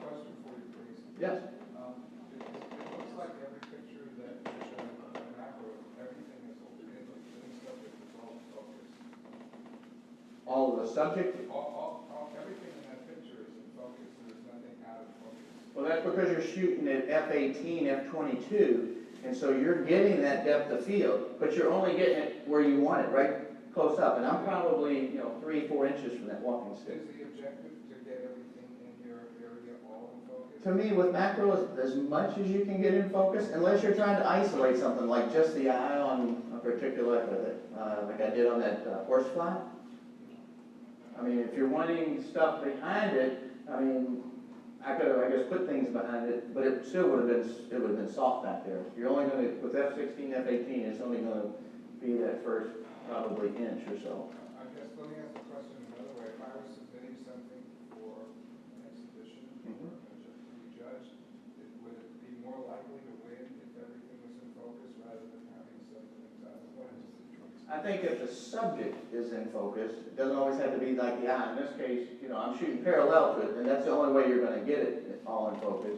M: Question for you, please.
K: Yes.
M: It looks like every picture that you're showing on the macro, everything is any subject is all in focus.
K: All of the subject?
M: Everything in that picture is in focus. There's nothing out of focus.
K: Well, that's because you're shooting at f/18, f/22, and so you're getting that depth of field, but you're only getting it where you want it, right close up. And I'm probably 3-4 inches from that walking stick.
M: Is the objective to get everything in your area all in focus?
K: To me, with macro, as much as you can get in focus, unless you're trying to isolate something like just the eye on a particular, like I did on that horsefly. I mean, if you're wanting stuff behind it, I could have, put things behind it, but it still would have been soft back there. You're only going to, with f/16, f/18, it's only going to be that first probably inch or so.
M: I guess let me ask the question another way. If I was submitting something for an exhibition or to be judged, would it be more likely to win if everything was in focus rather than having some things out of focus?
K: I think if the subject is in focus, it doesn't always have to be like the eye. In this case, I'm shooting parallel to it, and that's the only way you're going to get it all in focus.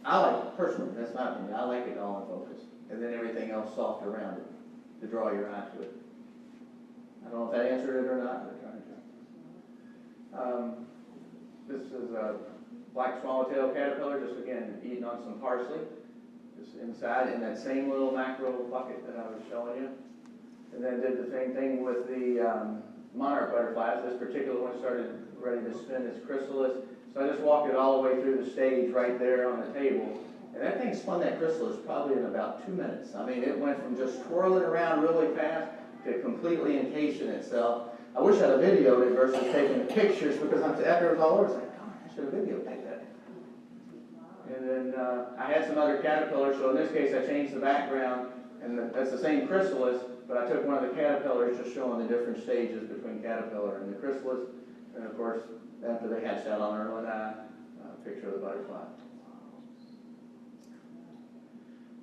K: I like it, personally, that's my opinion. I like it all in focus, and then everything else soft around it to draw your eye to it. I don't know if that answered it or not, but trying to. This is a black swallowtail caterpillar, just again, eating on some parsley. Just inside in that same little macro bucket that I was showing you. And then did the same thing with the monarch butterflies. This particular one started ready to spin its chrysalis. So I just walked it all the way through the stage right there on the table. And that thing spun that chrysalis probably in about 2 minutes. I mean, it went from just twirling around really fast to completely encasing itself. I wish I had videoed it versus taking the pictures, because after it was all over, it's like, oh, I should have videotaped that. And then I had some other caterpillars, so in this case I changed the background, and that's the same chrysalis, but I took one of the caterpillars just showing the different stages between caterpillar and the chrysalis, and of course, after they hatched out on Erlen eye, a picture of the butterfly.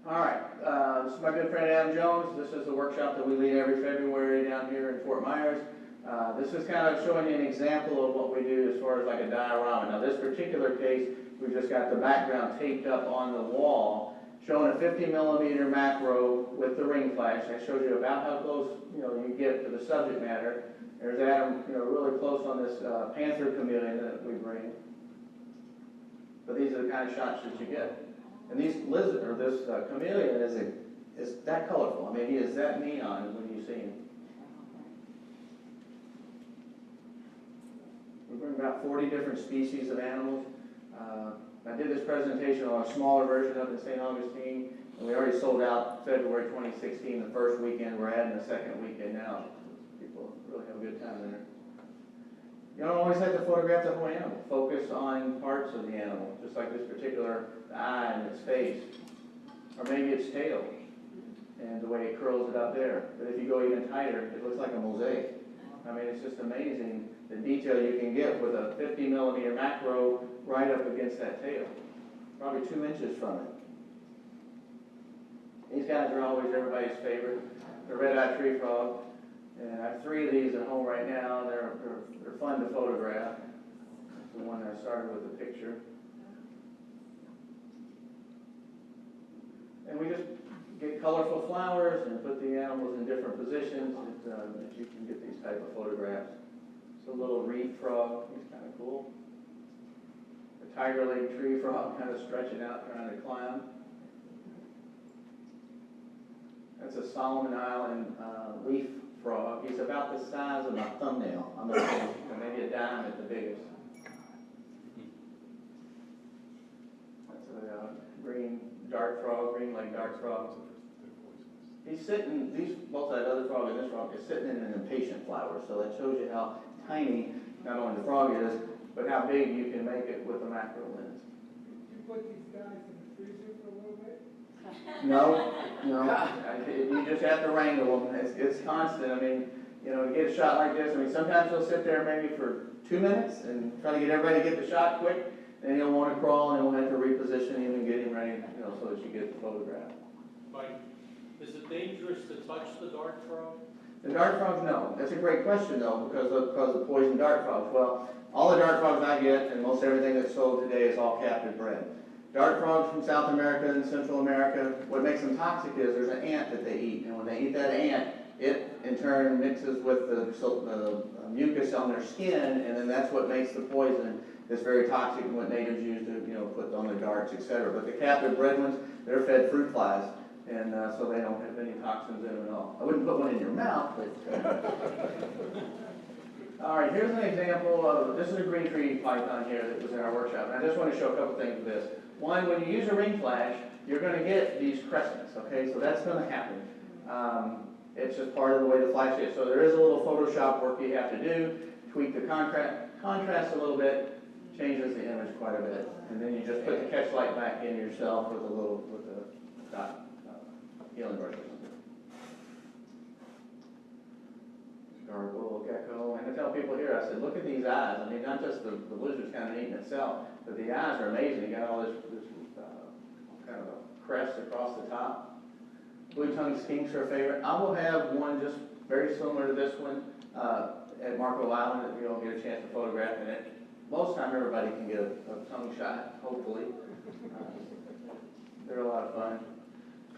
K: All right, this is my good friend Adam Jones. This is the workshop that we lead every February down here in Fort Myers. This is kind of showing you an example of what we do as far as like a diorama. Now this particular case, we've just got the background taped up on the wall, showing a 50mm macro with the ring flash. That shows you about how close you get to the subject matter. There's Adam, really close on this panther chameleon that we bring. but these are the kind of shots that you get. And these lizard, or this chameleon is that colorful. I mean, he is that neon when you see him. We bring about 40 different species of animals. I did this presentation on a smaller version up in St. Augustine, and we already sold out February 2016, the first weekend. We're adding the second weekend now. People really have a good time there. You don't always have to photograph the whole animal. Focus on parts of the animal, just like this particular eye and its face, or maybe its tail, and the way it curls it up there. But if you go even tighter, it looks like a mosaic. I mean, it's just amazing the detail you can get with a 50 millimeter macro right up against that tail, probably 2 inches from it. These guys are always everybody's favorite. The red-eyed tree frog, and I have 3 of these at home right now. They're fun to photograph. That's the one that I started with the picture. And we just get colorful flowers and put the animals in different positions that you can get these type of photographs. It's a little reed frog. He's kind of cool. The tiger-legged tree frog kind of stretching out, trying to climb. That's a Solomon Island leaf frog. He's about the size of my thumbnail. I'm not saying, maybe a dime at the biggest. That's a green dart frog, green-legged dart frog. He's sitting, both that other frog and this frog is sitting in an impatient flower, so that shows you how tiny not only the frog is, but how big you can make it with a macro lens.
M: You put these guys in the freezer for a little bit?
K: No. You just have to wrangle them. It's constant. I mean, you know, to get a shot like this, I mean, sometimes he'll sit there maybe for 2 minutes and try to get everybody to get the shot quick, and he'll want to crawl, and we'll have to reposition him and get him ready, you know, so that you get the photograph.
N: Mike, is it dangerous to touch the dart frog?
K: The dart frogs, no. That's a great question, though, because of poison dart frogs. Well, all the dart frogs I get, and most everything that's sold today is all captive bred. Dart frogs from South America and Central America, what makes them toxic is there's an ant that they eat, and when they eat that ant, it in turn mixes with the mucus on their skin, and then that's what makes the poison. It's very toxic, and what natives use to, you know, put on their darts, etc. But the captive bred ones, they're fed fruit flies, and so they don't have any toxins in them at all. I wouldn't put one in your mouth, but. All right, here's an example of, this is a green tree python here that was in our workshop. And I just want to show a couple things with this. One, when you use a ring flash, you're going to get these crescents, okay? So that's going to happen. It's just part of the way the flash is. So there is a little Photoshop work you have to do, tweak the contrast a little bit, changes the image quite a bit. And then you just put the catch light back in yourself with a dot healing brush. Gargoyle, gecko, and I tell people here, I said, look at these eyes. I mean, not just the lizard's kind of neat in itself, but the eyes are amazing. You got all this kind of a crest across the top. Blue-tongued skinks are a favorite. I will have one just very similar to this one at Marco Island that you'll get a chance to photograph in it. Most time everybody can get a tongue shot, hopefully. They're a lot of fun.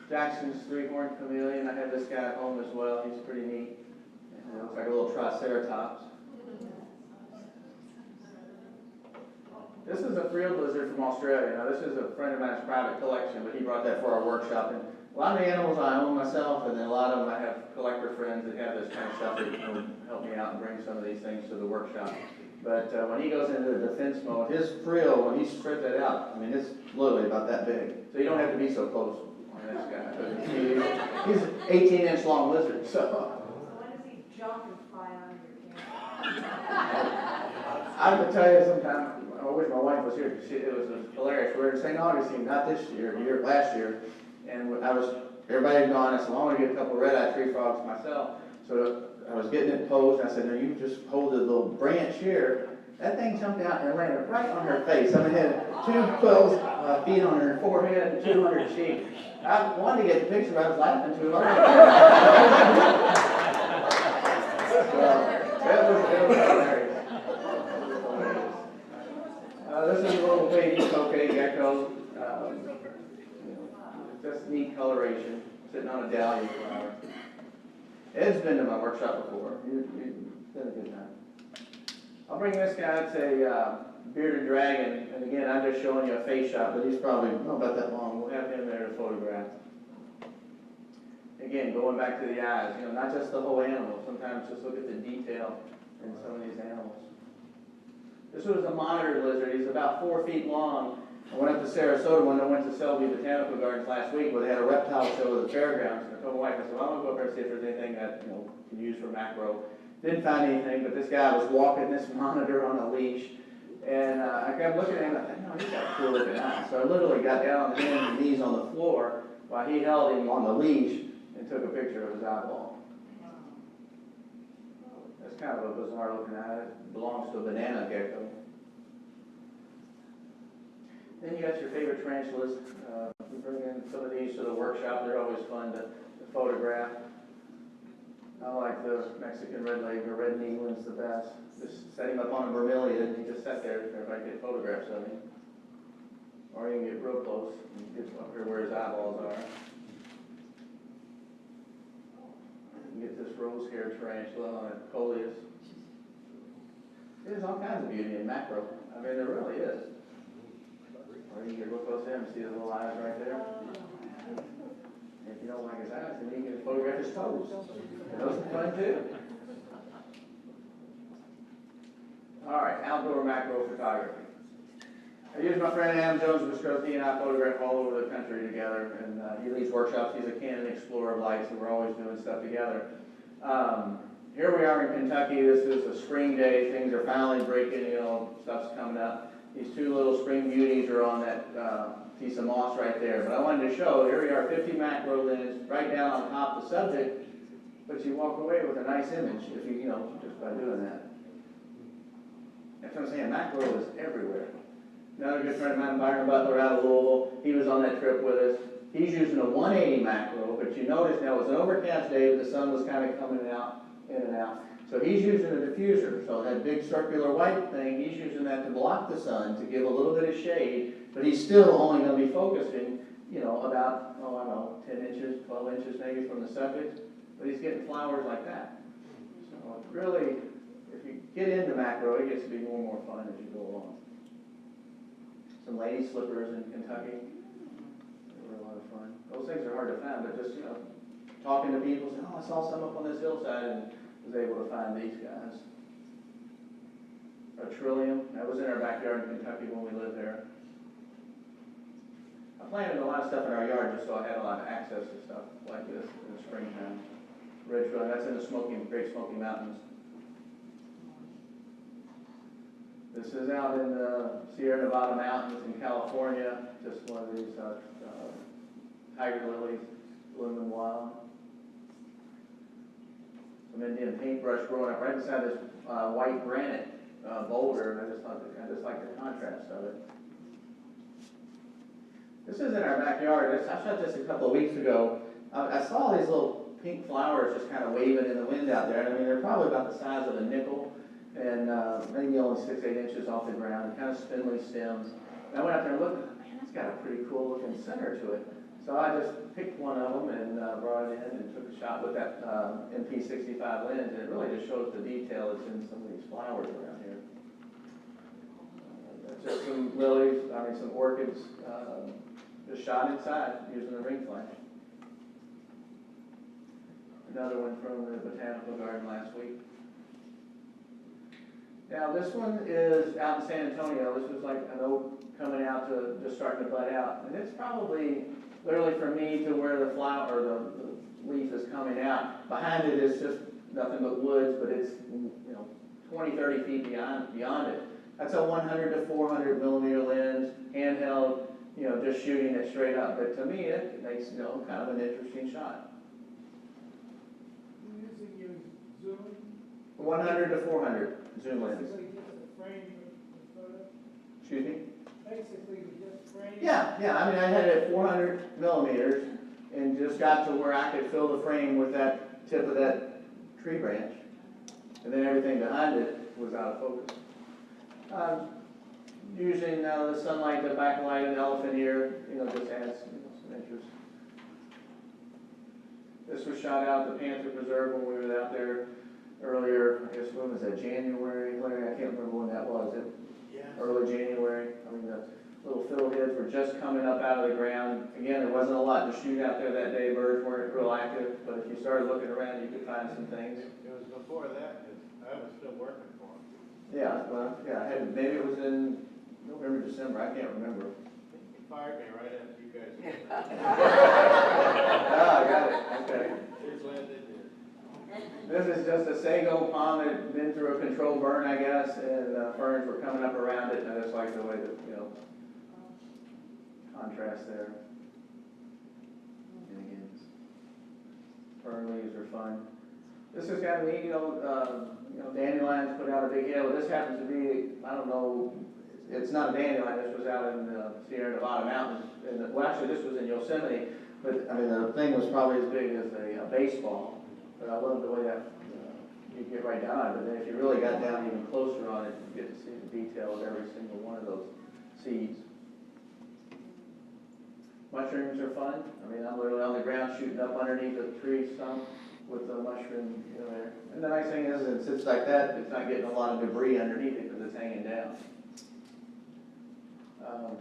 K: Jackson's three-horned chameleon. I have this guy at home as well. He's pretty neat. It looks like a little triceratops. This is a field lizard from Australia. Now, this is a friend of mine's private collection, but he brought that for our workshop. And a lot of the animals I own myself, and then a lot of them I have collector friends that have this kind of stuff that help me out and bring some of these things to the workshop. But when he goes into the defense mode, his frill, when he spreads that out, I mean, it's literally about that big. So you don't have to be so close on this guy. He's an 18-inch long lizard, so.
L: Jump and fly out of your camera.
K: I have to tell you sometime, I wish my wife was here, because it was hilarious. We were in St. Augustine, not this year, last year, and everybody had gone. I said, well, I want to get a couple of red-eyed tree frogs myself. So I was getting it posed, and I said, no, you just hold the little branch here. That thing jumped out and landed right on her face. I mean, it had 2 quills, feet on her forehead, and 2 on her cheek. I wanted to get the picture, but I was laughing too hard. It was hilarious. This is a little baby tokay gecko. Just neat coloration, sitting on a dahlia flower. Ed's been to my workshop before. It's been a good time. I'll bring this guy. It's bearded dragon, and again, I'm just showing you a face shot, but he's probably not about that long. We'll have him there to photograph. Again, going back to the eyes, not just the whole animal. Sometimes just look at the detail in some of these animals. This was a monitor lizard. He's about 4 feet long. I went up to Sarasota when I went to Selby Botanical Gardens last week where they had a reptile show at the fairgrounds. And I told my wife, I said, well, I'm going to go up there and see if there's anything that, can use for macro. Didn't find anything, but this guy was walking this monitor on a leash. And I kept looking at him and I thought, no, he's got a cool looking eye. So I literally got down on the hands and knees on the floor while he held him on the leash and took a picture of his eyeball. That's kind of a bizarre looking eye. It belongs to a banana gecko. Then you got your favorite tarantulas. We bring in some of these to the workshop. They're always fun to photograph. I like the Mexican red leg or red England's the best. Just set him up on a bromeliad and he just sat there if everybody get photographs of him. Or you can get real close and get up here where his eyeballs are. You can get this rose-haired tarantula on a coleus. There's all kinds of beauty in macro. I mean, there really is. Or you can get real close to him and see the little eyes right there. If you don't like his eyes, then you can photograph his toes. And those are fun too. All right, outdoor macro photography. I use my friend Adam Jones Biscotti. He and I photograph all over the country together, and he leads workshops. He's a Canon Explorer of Light, so we're always doing stuff together. Here we are in Kentucky. This is a spring day. Things are finally breaking, stuff's coming up. These two little spring beauties are on that piece of moss right there. But I wanted to show, here we are, 50 macro lens, right down on top of the subject, but you walk away with a nice image if you, just by doing that. That's what I'm saying, macro is everywhere. Another good friend of mine, Byron Butler out of Louisville, he was on that trip with us. He's using a 180 macro, but you notice now it was an overcast day, but the sun was kind of coming out, in and out. So he's using a diffuser. So that big circular white thing, he's using that to block the sun, to give a little bit of shade, but he's still only going to be focusing, about, 10 inches, 12 inches maybe from the subject, but he's getting flowers like that. So really, if you get into macro, it gets to be more and more fun as you go along. Some lady slippers in Kentucky. They were a lot of fun. Those things are hard to find, but just, talking to people, saying, I saw some up on this hillside and was able to find these guys. A trillium, that was in our backyard in Kentucky when we lived there. I planted a lot of stuff in our yard just so I had a lot of access to stuff like this in the springtime. Red trillium, that's in the Great Smoky Mountains. This is out in the Sierra Nevada mountains in California, just one of these tiger lilies blooming wild. Some Indian paintbrush growing up right beside this white granite boulder, and I just like the contrast of it. This is in our backyard. I shot this a couple of weeks ago. I saw these little pink flowers just kind of waving in the wind out there. And I mean, they're probably about the size of a nickel, and maybe only 6-8 inches off the ground, kind of spindly stems. And I went out there and looked, and man, that's got a pretty cool looking center to it. So I just picked one of them and brought it in and took a shot with that MP65 lens, and it really just shows the detail that's in some of these flowers around here. Just some lilies, some orchids, just shot inside using a ring flash. Another one from the Botanical Garden last week. Now this one is out in San Antonio. This was like an oak coming out to just starting to bud out. And it's probably literally from me to where the flower or the leaf is coming out. Behind it is just nothing but woods, but it's 20, 30 feet beyond it. That's a 100 to 400 millimeter lens, handheld, just shooting it straight up. But to me, it makes, kind of an interesting shot.
L: You're using your zoom?
K: 100 to 400 zoom lens.
L: Basically just a frame of the photo?
K: Excuse me?
L: Basically just frame?
K: Yeah. I had it at 400 millimeters and just got to where I could fill the frame with that tip of that tree branch. And then everything behind it was out of focus. Using the sunlight to backlight an elephant ear, just adds some interest. This was shot out at the Panther Preserve when we were out there earlier. I guess when was that, January, Larry? I can't remember when that was. Early little fiddleheads were just coming up out of the ground. Again, there wasn't a lot to shoot out there that day. Birds weren't real active, but if you started looking around, you could find some things.
J: It was before that, 'cause I was still working for him.
K: Yeah, well, yeah, maybe it was in November, December, I can't remember.
J: He fired me right after you guys.
K: Ah, I got it, okay.
J: Here's what I did here.
K: This is just a sago palm that had been through a controlled burn, I guess, and ferns were coming up around it, and I just like the way that, contrast there. And again, fern leaves are fun. This is kind of neat, dandelions put out a big hill. This happens to be, I don't know, it's not a dandelion. This was out in the Sierra Nevada mountains. Well, actually, this was in Yosemite, but I mean, the thing was probably as big as a baseball. But I love the way that you get right down on it. But then if you really got down even closer on it, you get to see the detail of every single one of those seeds. Mushrooms are fun. I mean, I'm literally on the ground shooting up underneath a tree stump with the mushroom there. And the nice thing is, it sits like that, it's not getting a lot of debris underneath it because it's hanging down.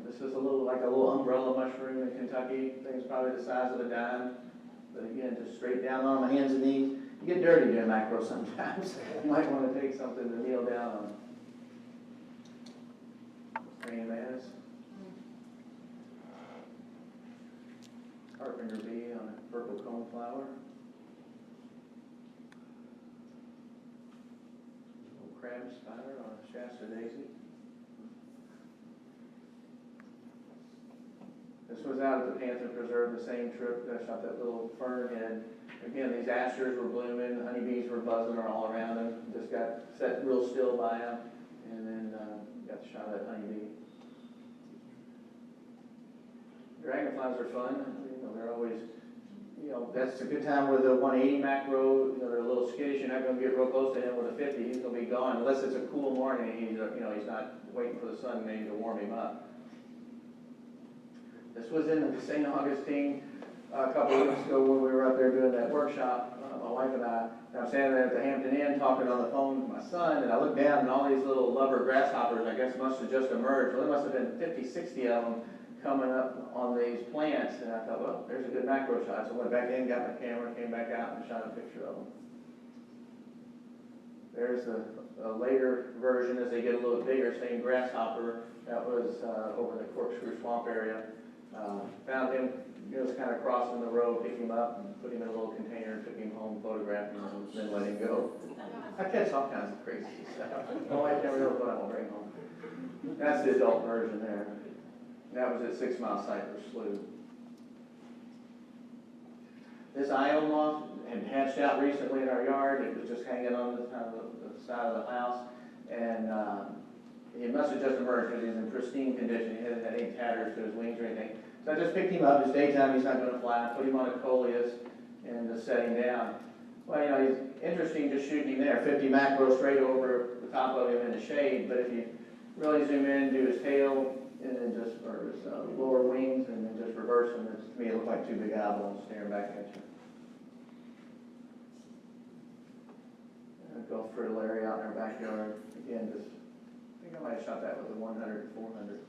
K: This is like a little umbrella mushroom in Kentucky. Thing's probably the size of a dime. But again, just straight down on my hands and knees. You get dirty doing macro sometimes. You might want to take something to kneel down on. Praying mantis. Carpenter bee on a purple coneflower. Little crab spider on a Shasta daisy. This was out at the Panther Preserve, the same trip that I shot that little fern head. Again, these asters were blooming, honeybees were buzzing all around them. Just got set real still by them, and then got to shot that honeybee. Dragonflies are fun. They're always, that's a good time with the 180 macro. They're a little skittish. You're not going to get real close to him with a 50. He's going to be gone unless it's a cool morning. He's not waiting for the sun maybe to warm him up. This was in St. Augustine a couple of weeks ago when we were up there doing that workshop. My wife and I'm standing there at the Hampton Inn talking on the phone with my son, and I looked down and all these little lover grasshoppers, I guess, must have just emerged. Well, there must have been 50, 60 of them coming up on these plants, and I thought, well, there's a good macro shot. So I went back in, got my camera, came back out, and shot a picture of them. There's a later version as they get a little bigger, same grasshopper. That was over in the Corkscrew Swamp area. Found him, just kind of crossing the road, picked him up, and put him in a little container, and took him home, photographed him, and then let him go. I catch all kinds of crazy stuff. My wife never knows what I'm going to bring home. That's the adult version there. That was at 6 Mile Cypress Slough. This Io moth had hatched out recently in our yard. It was just hanging on the side of the house, and he must have just emerged because he's in pristine condition. He hasn't had any tatters to his wings or anything. So I just picked him up. It's daytime, he's not going to fly. Put him on a coleus and just set him down. Well, he's interesting just shooting him there. 50 macro straight over the top of him in the shade. But if you really zoom in, do his tail, and then just, or his lower wings, and then just reverse them, to me it looked like two big eyeballs staring back at you. Gulf Fritillary out in our backyard. Again, just, I think I might have shot that with a 100 400.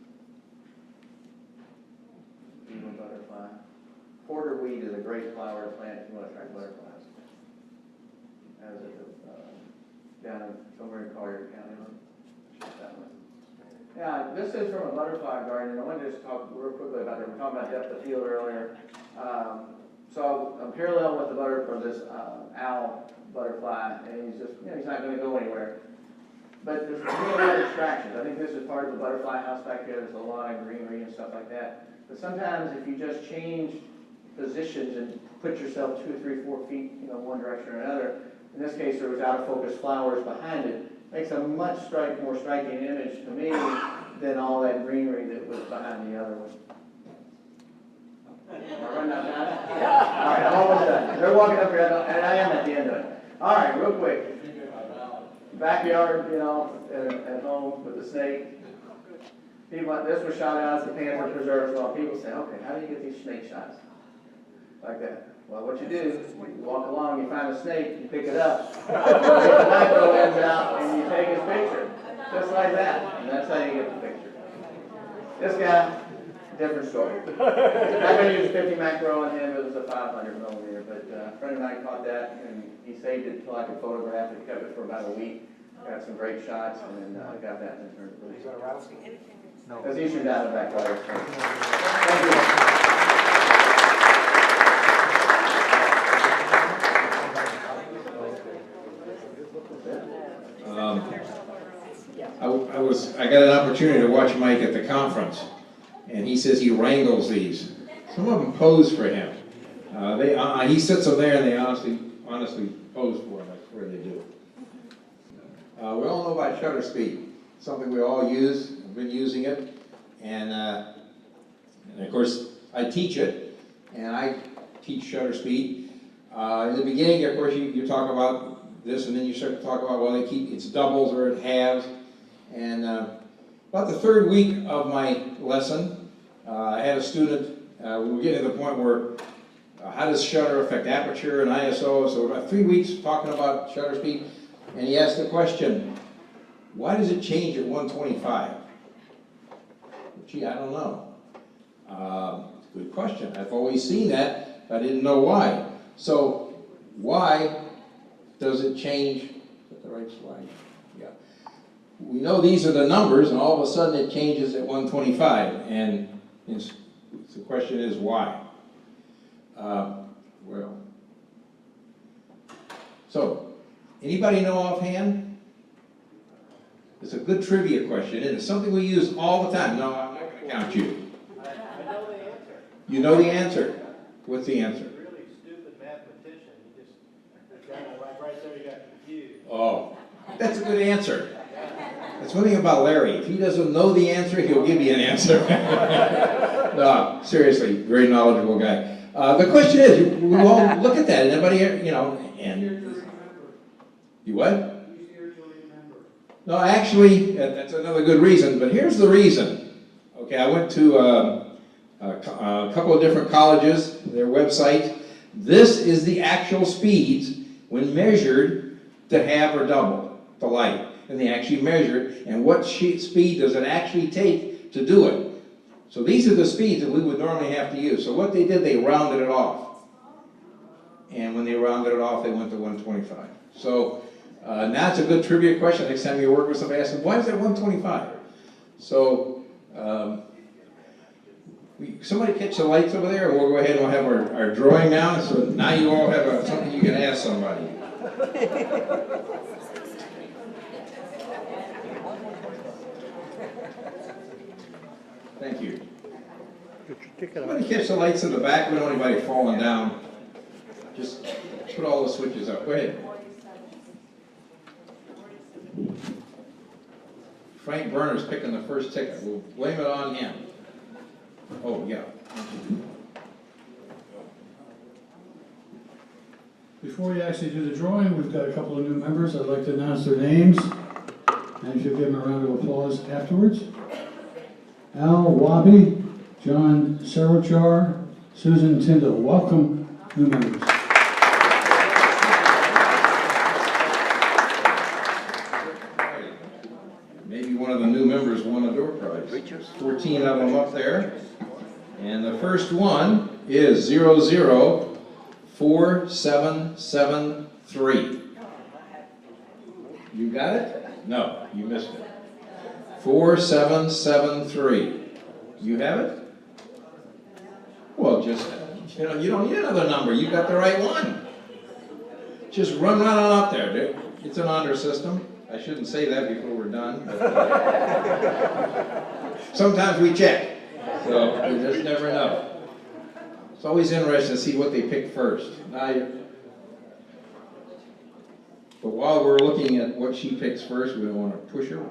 K: Even butterfly. Porterweed is a great flower plant if you want to try butterflies. As it down in somewhere in Collier County. Shot that one. Yeah, this is from a butterfly garden, and I wanted to just talk real quickly about it. We were talking about depth of field earlier. So I'm parallel with this owl butterfly, and he's just, he's not going to go anywhere. But there's a lot of distractions. I think this is part of the butterfly house back there. There's a lot of greenery and stuff like that. But sometimes if you just change positions and put yourself 2 or 3, 4 feet, one direction or another, in this case there was out of focus flowers behind it, makes a much more striking image to me than all that greenery that was behind the other one. Am I running out of time? All right, I'm almost done. They're walking up here, and I am at the end of it. All right, real quick. Backyard, at home with the snake. This was shot out at the Panther Preserve. Well, people say, okay, how do you get these snake shots? Like that. Well, what you do, you walk along, you find a snake, you pick it up, you get the micro lens out, and you take his picture. Just like that. And that's how you get the picture. This guy, different story. I've been using 50 macro on him, it was a 500 millimeter, but a friend of mine caught that and he saved it until I could photograph it, kept it for about a week, got some great shots, and then got that and turned it loose. Is that a rattlesnake? No. That's Eastern Diamondback wire. Thank you.
B: I got an opportunity to watch Mike at the conference, and he says he wrangles these. Some of them pose for him. He sits them there, and they honestly pose for him. I swear they do. We all know about shutter speed, something we all use. I've been using it, and of course I teach it, and I teach shutter speed. In the beginning, of course, you talk about this, and then you start to talk about, well, it's doubles or it halves. And about the third week of my lesson, I had a student, we were getting to the point where how does shutter affect aperture and ISO? So about 3 weeks talking about shutter speed, and he asked the question, why does it change at 125? Gee, I don't know. Good question. I've always seen that, but I didn't know why. So why does it change? Is that the right slide? Yeah. We know these are the numbers, and all of a sudden it changes at 125, and the question is why? So anybody know offhand? It's a good trivia question, and it's something we use all the time. No, I'm not going to count you.
J: I know the answer.
B: You know the answer. What's the answer?
J: Really stupid mathematician. You just right there, you got confused.
B: Oh, that's a good answer. That's one thing about Larry. If he doesn't know the answer, he'll give you an answer. No, seriously, very knowledgeable guy. The question is, we all look at that, and everybody, and you what? No, actually, that's another good reason, but here's the reason. Okay, I went to a couple of different colleges, their websites. This is the actual speeds when measured to halve or double the light. And they actually measure it, and what speed does it actually take to do it. So these are the speeds that we would normally have to use. So what they did, they rounded it off. And when they rounded it off, they went to 125. So now it's a good trivia question. Next time you work with somebody, ask them, why is that 125? So somebody catch the lights over there, and we'll go ahead and we'll have our drawing now. So now you all have something you can ask somebody. Thank you. Somebody catch the lights in the back. We don't want anybody falling down. Just put all the switches up. Go ahead. Frank Berner's picking the first ticket. We'll blame it on him. Oh, yeah.
A: Before we actually do the drawing, we've got a couple of new members. I'd like to announce their names, and if you'll give them a round of applause afterwards. Al Wabi, John Sarochar, Susan Tyndall. Welcome, new members.
B: Maybe one of the new members won a door prize. 14 of them up there. And the first one is 004773. You got it? No, you missed it. 4773. You have it? Well, just, you don't need another number. You got the right one. Just run on up there, dude. It's an honor system. I shouldn't say that before we're done. But sometimes we check. So you just never know. It's always interesting to see what they pick first. But while we're looking at what she picks first, we don't want to push her.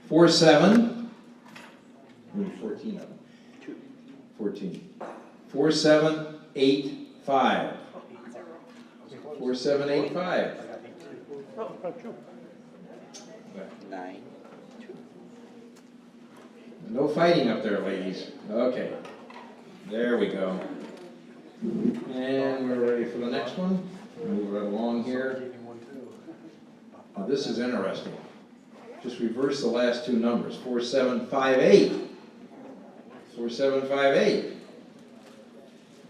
B: 47. 14 of them. 14. 4785. 4785.
O: 9.
B: No fighting up there, ladies. Okay. There we go. And we're ready for the next one. Move right along here. Now, this is interesting. Just reverse the last two numbers. 4758. 4758.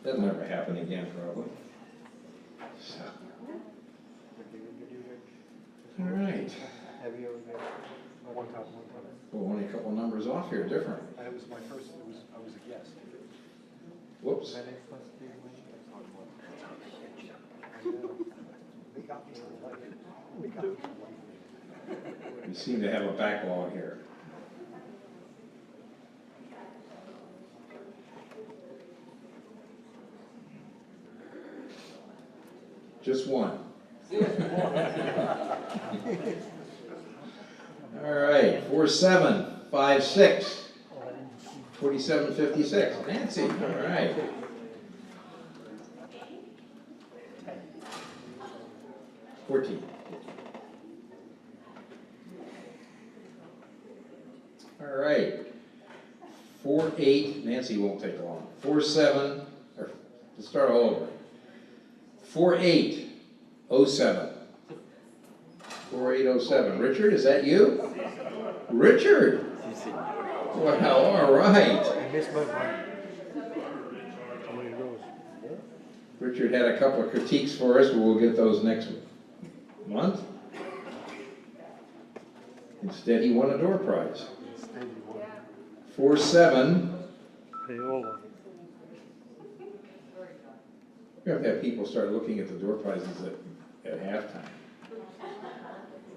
B: That'll never happen again, probably. So. All right.
J: Have you ever been? One time.
B: Well, only a couple numbers off here, different.
J: It was my first, I was a guest.
B: Whoops. We seem to have a backlog here. Just one. All right, 4756. 4756. Nancy, all right. $14. All right. 48, Nancy won't take long. 47, or let's start all over. 4807. 4807. Richard, is that you? Richard! Well, all right.
J: I missed my one.
B: Richard had a couple of critiques for us, but we'll get those next month. Instead, he won a door prize. 47.
J: Payola.
B: We have to have people start looking at the door prizes at halftime.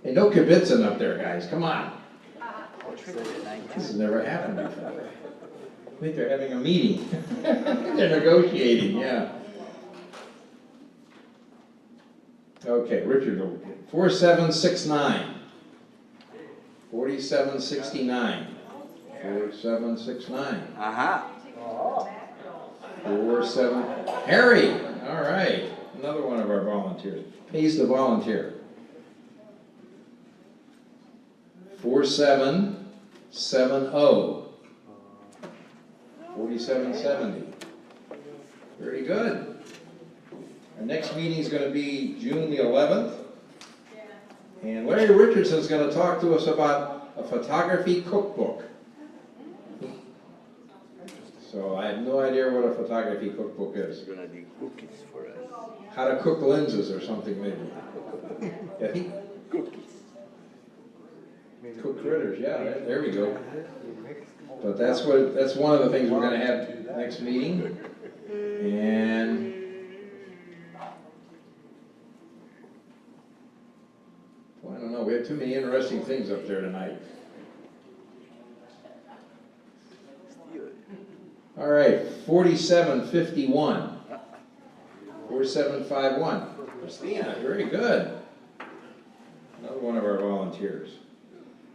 B: Hey, no kibitzing up there, guys. Come on. This has never happened before. I think they're having a meeting. They're negotiating, yeah. Okay, Richard, 4769. 4769. 4769.
O: Aha.
B: 47. Harry, all right. Another one of our volunteers. Pays the volunteer. 4770. 4770. Very good. Our next meeting is going to be June the 11th. And Larry Richardson's going to talk to us about a photography cookbook. So I have no idea what a photography cookbook is.
O: It's gonna be cookies for us.
B: How to cook lenses or something maybe. Yeah,
O: Cookies.
B: cook critters, yeah, there we go. But that's one of the things we're gonna have next meeting. And well, I don't know, we have too many interesting things up there tonight. All right, 4751. 4751. Christina, very good. Another one of our volunteers.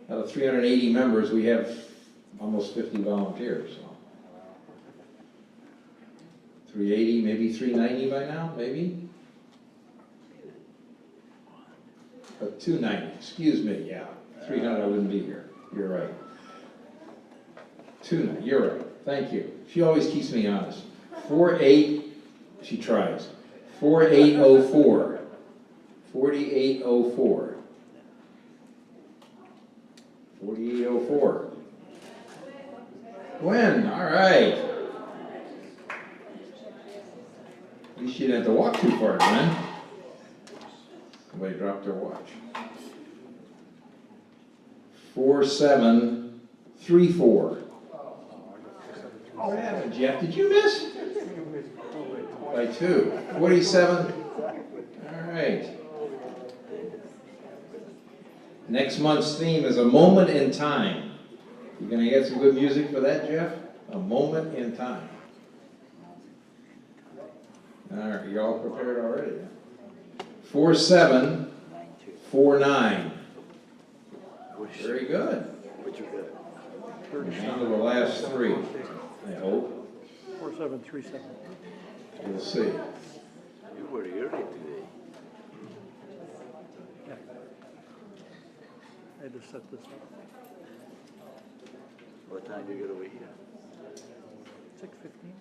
B: Out of 380 members, we have almost 50 volunteers. So. 380, maybe 390 by now, maybe? 290, excuse me, yeah. 300, I wouldn't be here. You're right. 290, you're right. Thank you. She always keeps me honest. she tries. 4804. 4804. 4804. Gwen, all right. At least you didn't have to walk too far, Gwen. Somebody dropped their watch. 4734. What happened, Jeff? Did you miss? By 2. 47. All right. Next month's theme is a moment in time. You gonna get some good music for that, Jeff? A moment in time. All right, you all prepared already? 4749. Very good.
O: What you got?
B: Down to the last 3, I hope.
J: 4737.
B: We'll see.
O: You were early today.
J: I had to set this up.
O: What time you get over here?
J: 6:15.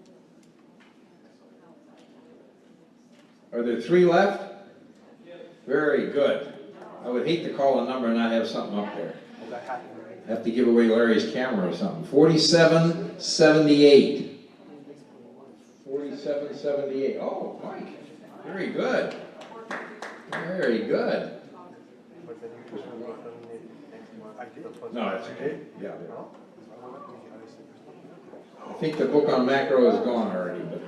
B: Are there 3 left? Very good. I would hate to call a number and not have something up there. Have to give away Larry's camera or something. 4778. 4778. Oh, Mike. Very good. Very good. No, that's okay. Yeah. I think the book on macro is gone already, but.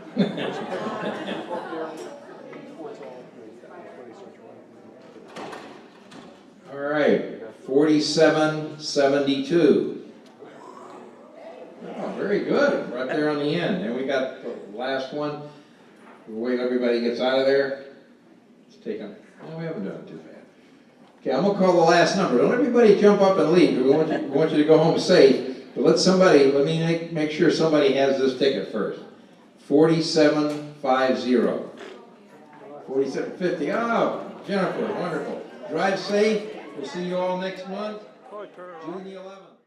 B: All right, 4772. Oh, very good, right there on the end. And we got the last one. We'll wait till everybody gets out of there. Let's take them. No, we haven't done it too bad. Okay, I'm gonna call the last number. Don't everybody jump up and leave. We want you to go home safe. But let me make sure somebody has this ticket first. 4750. 4750. Oh, Jennifer, wonderful. Drive safe. We'll see you all next month, June the 11th.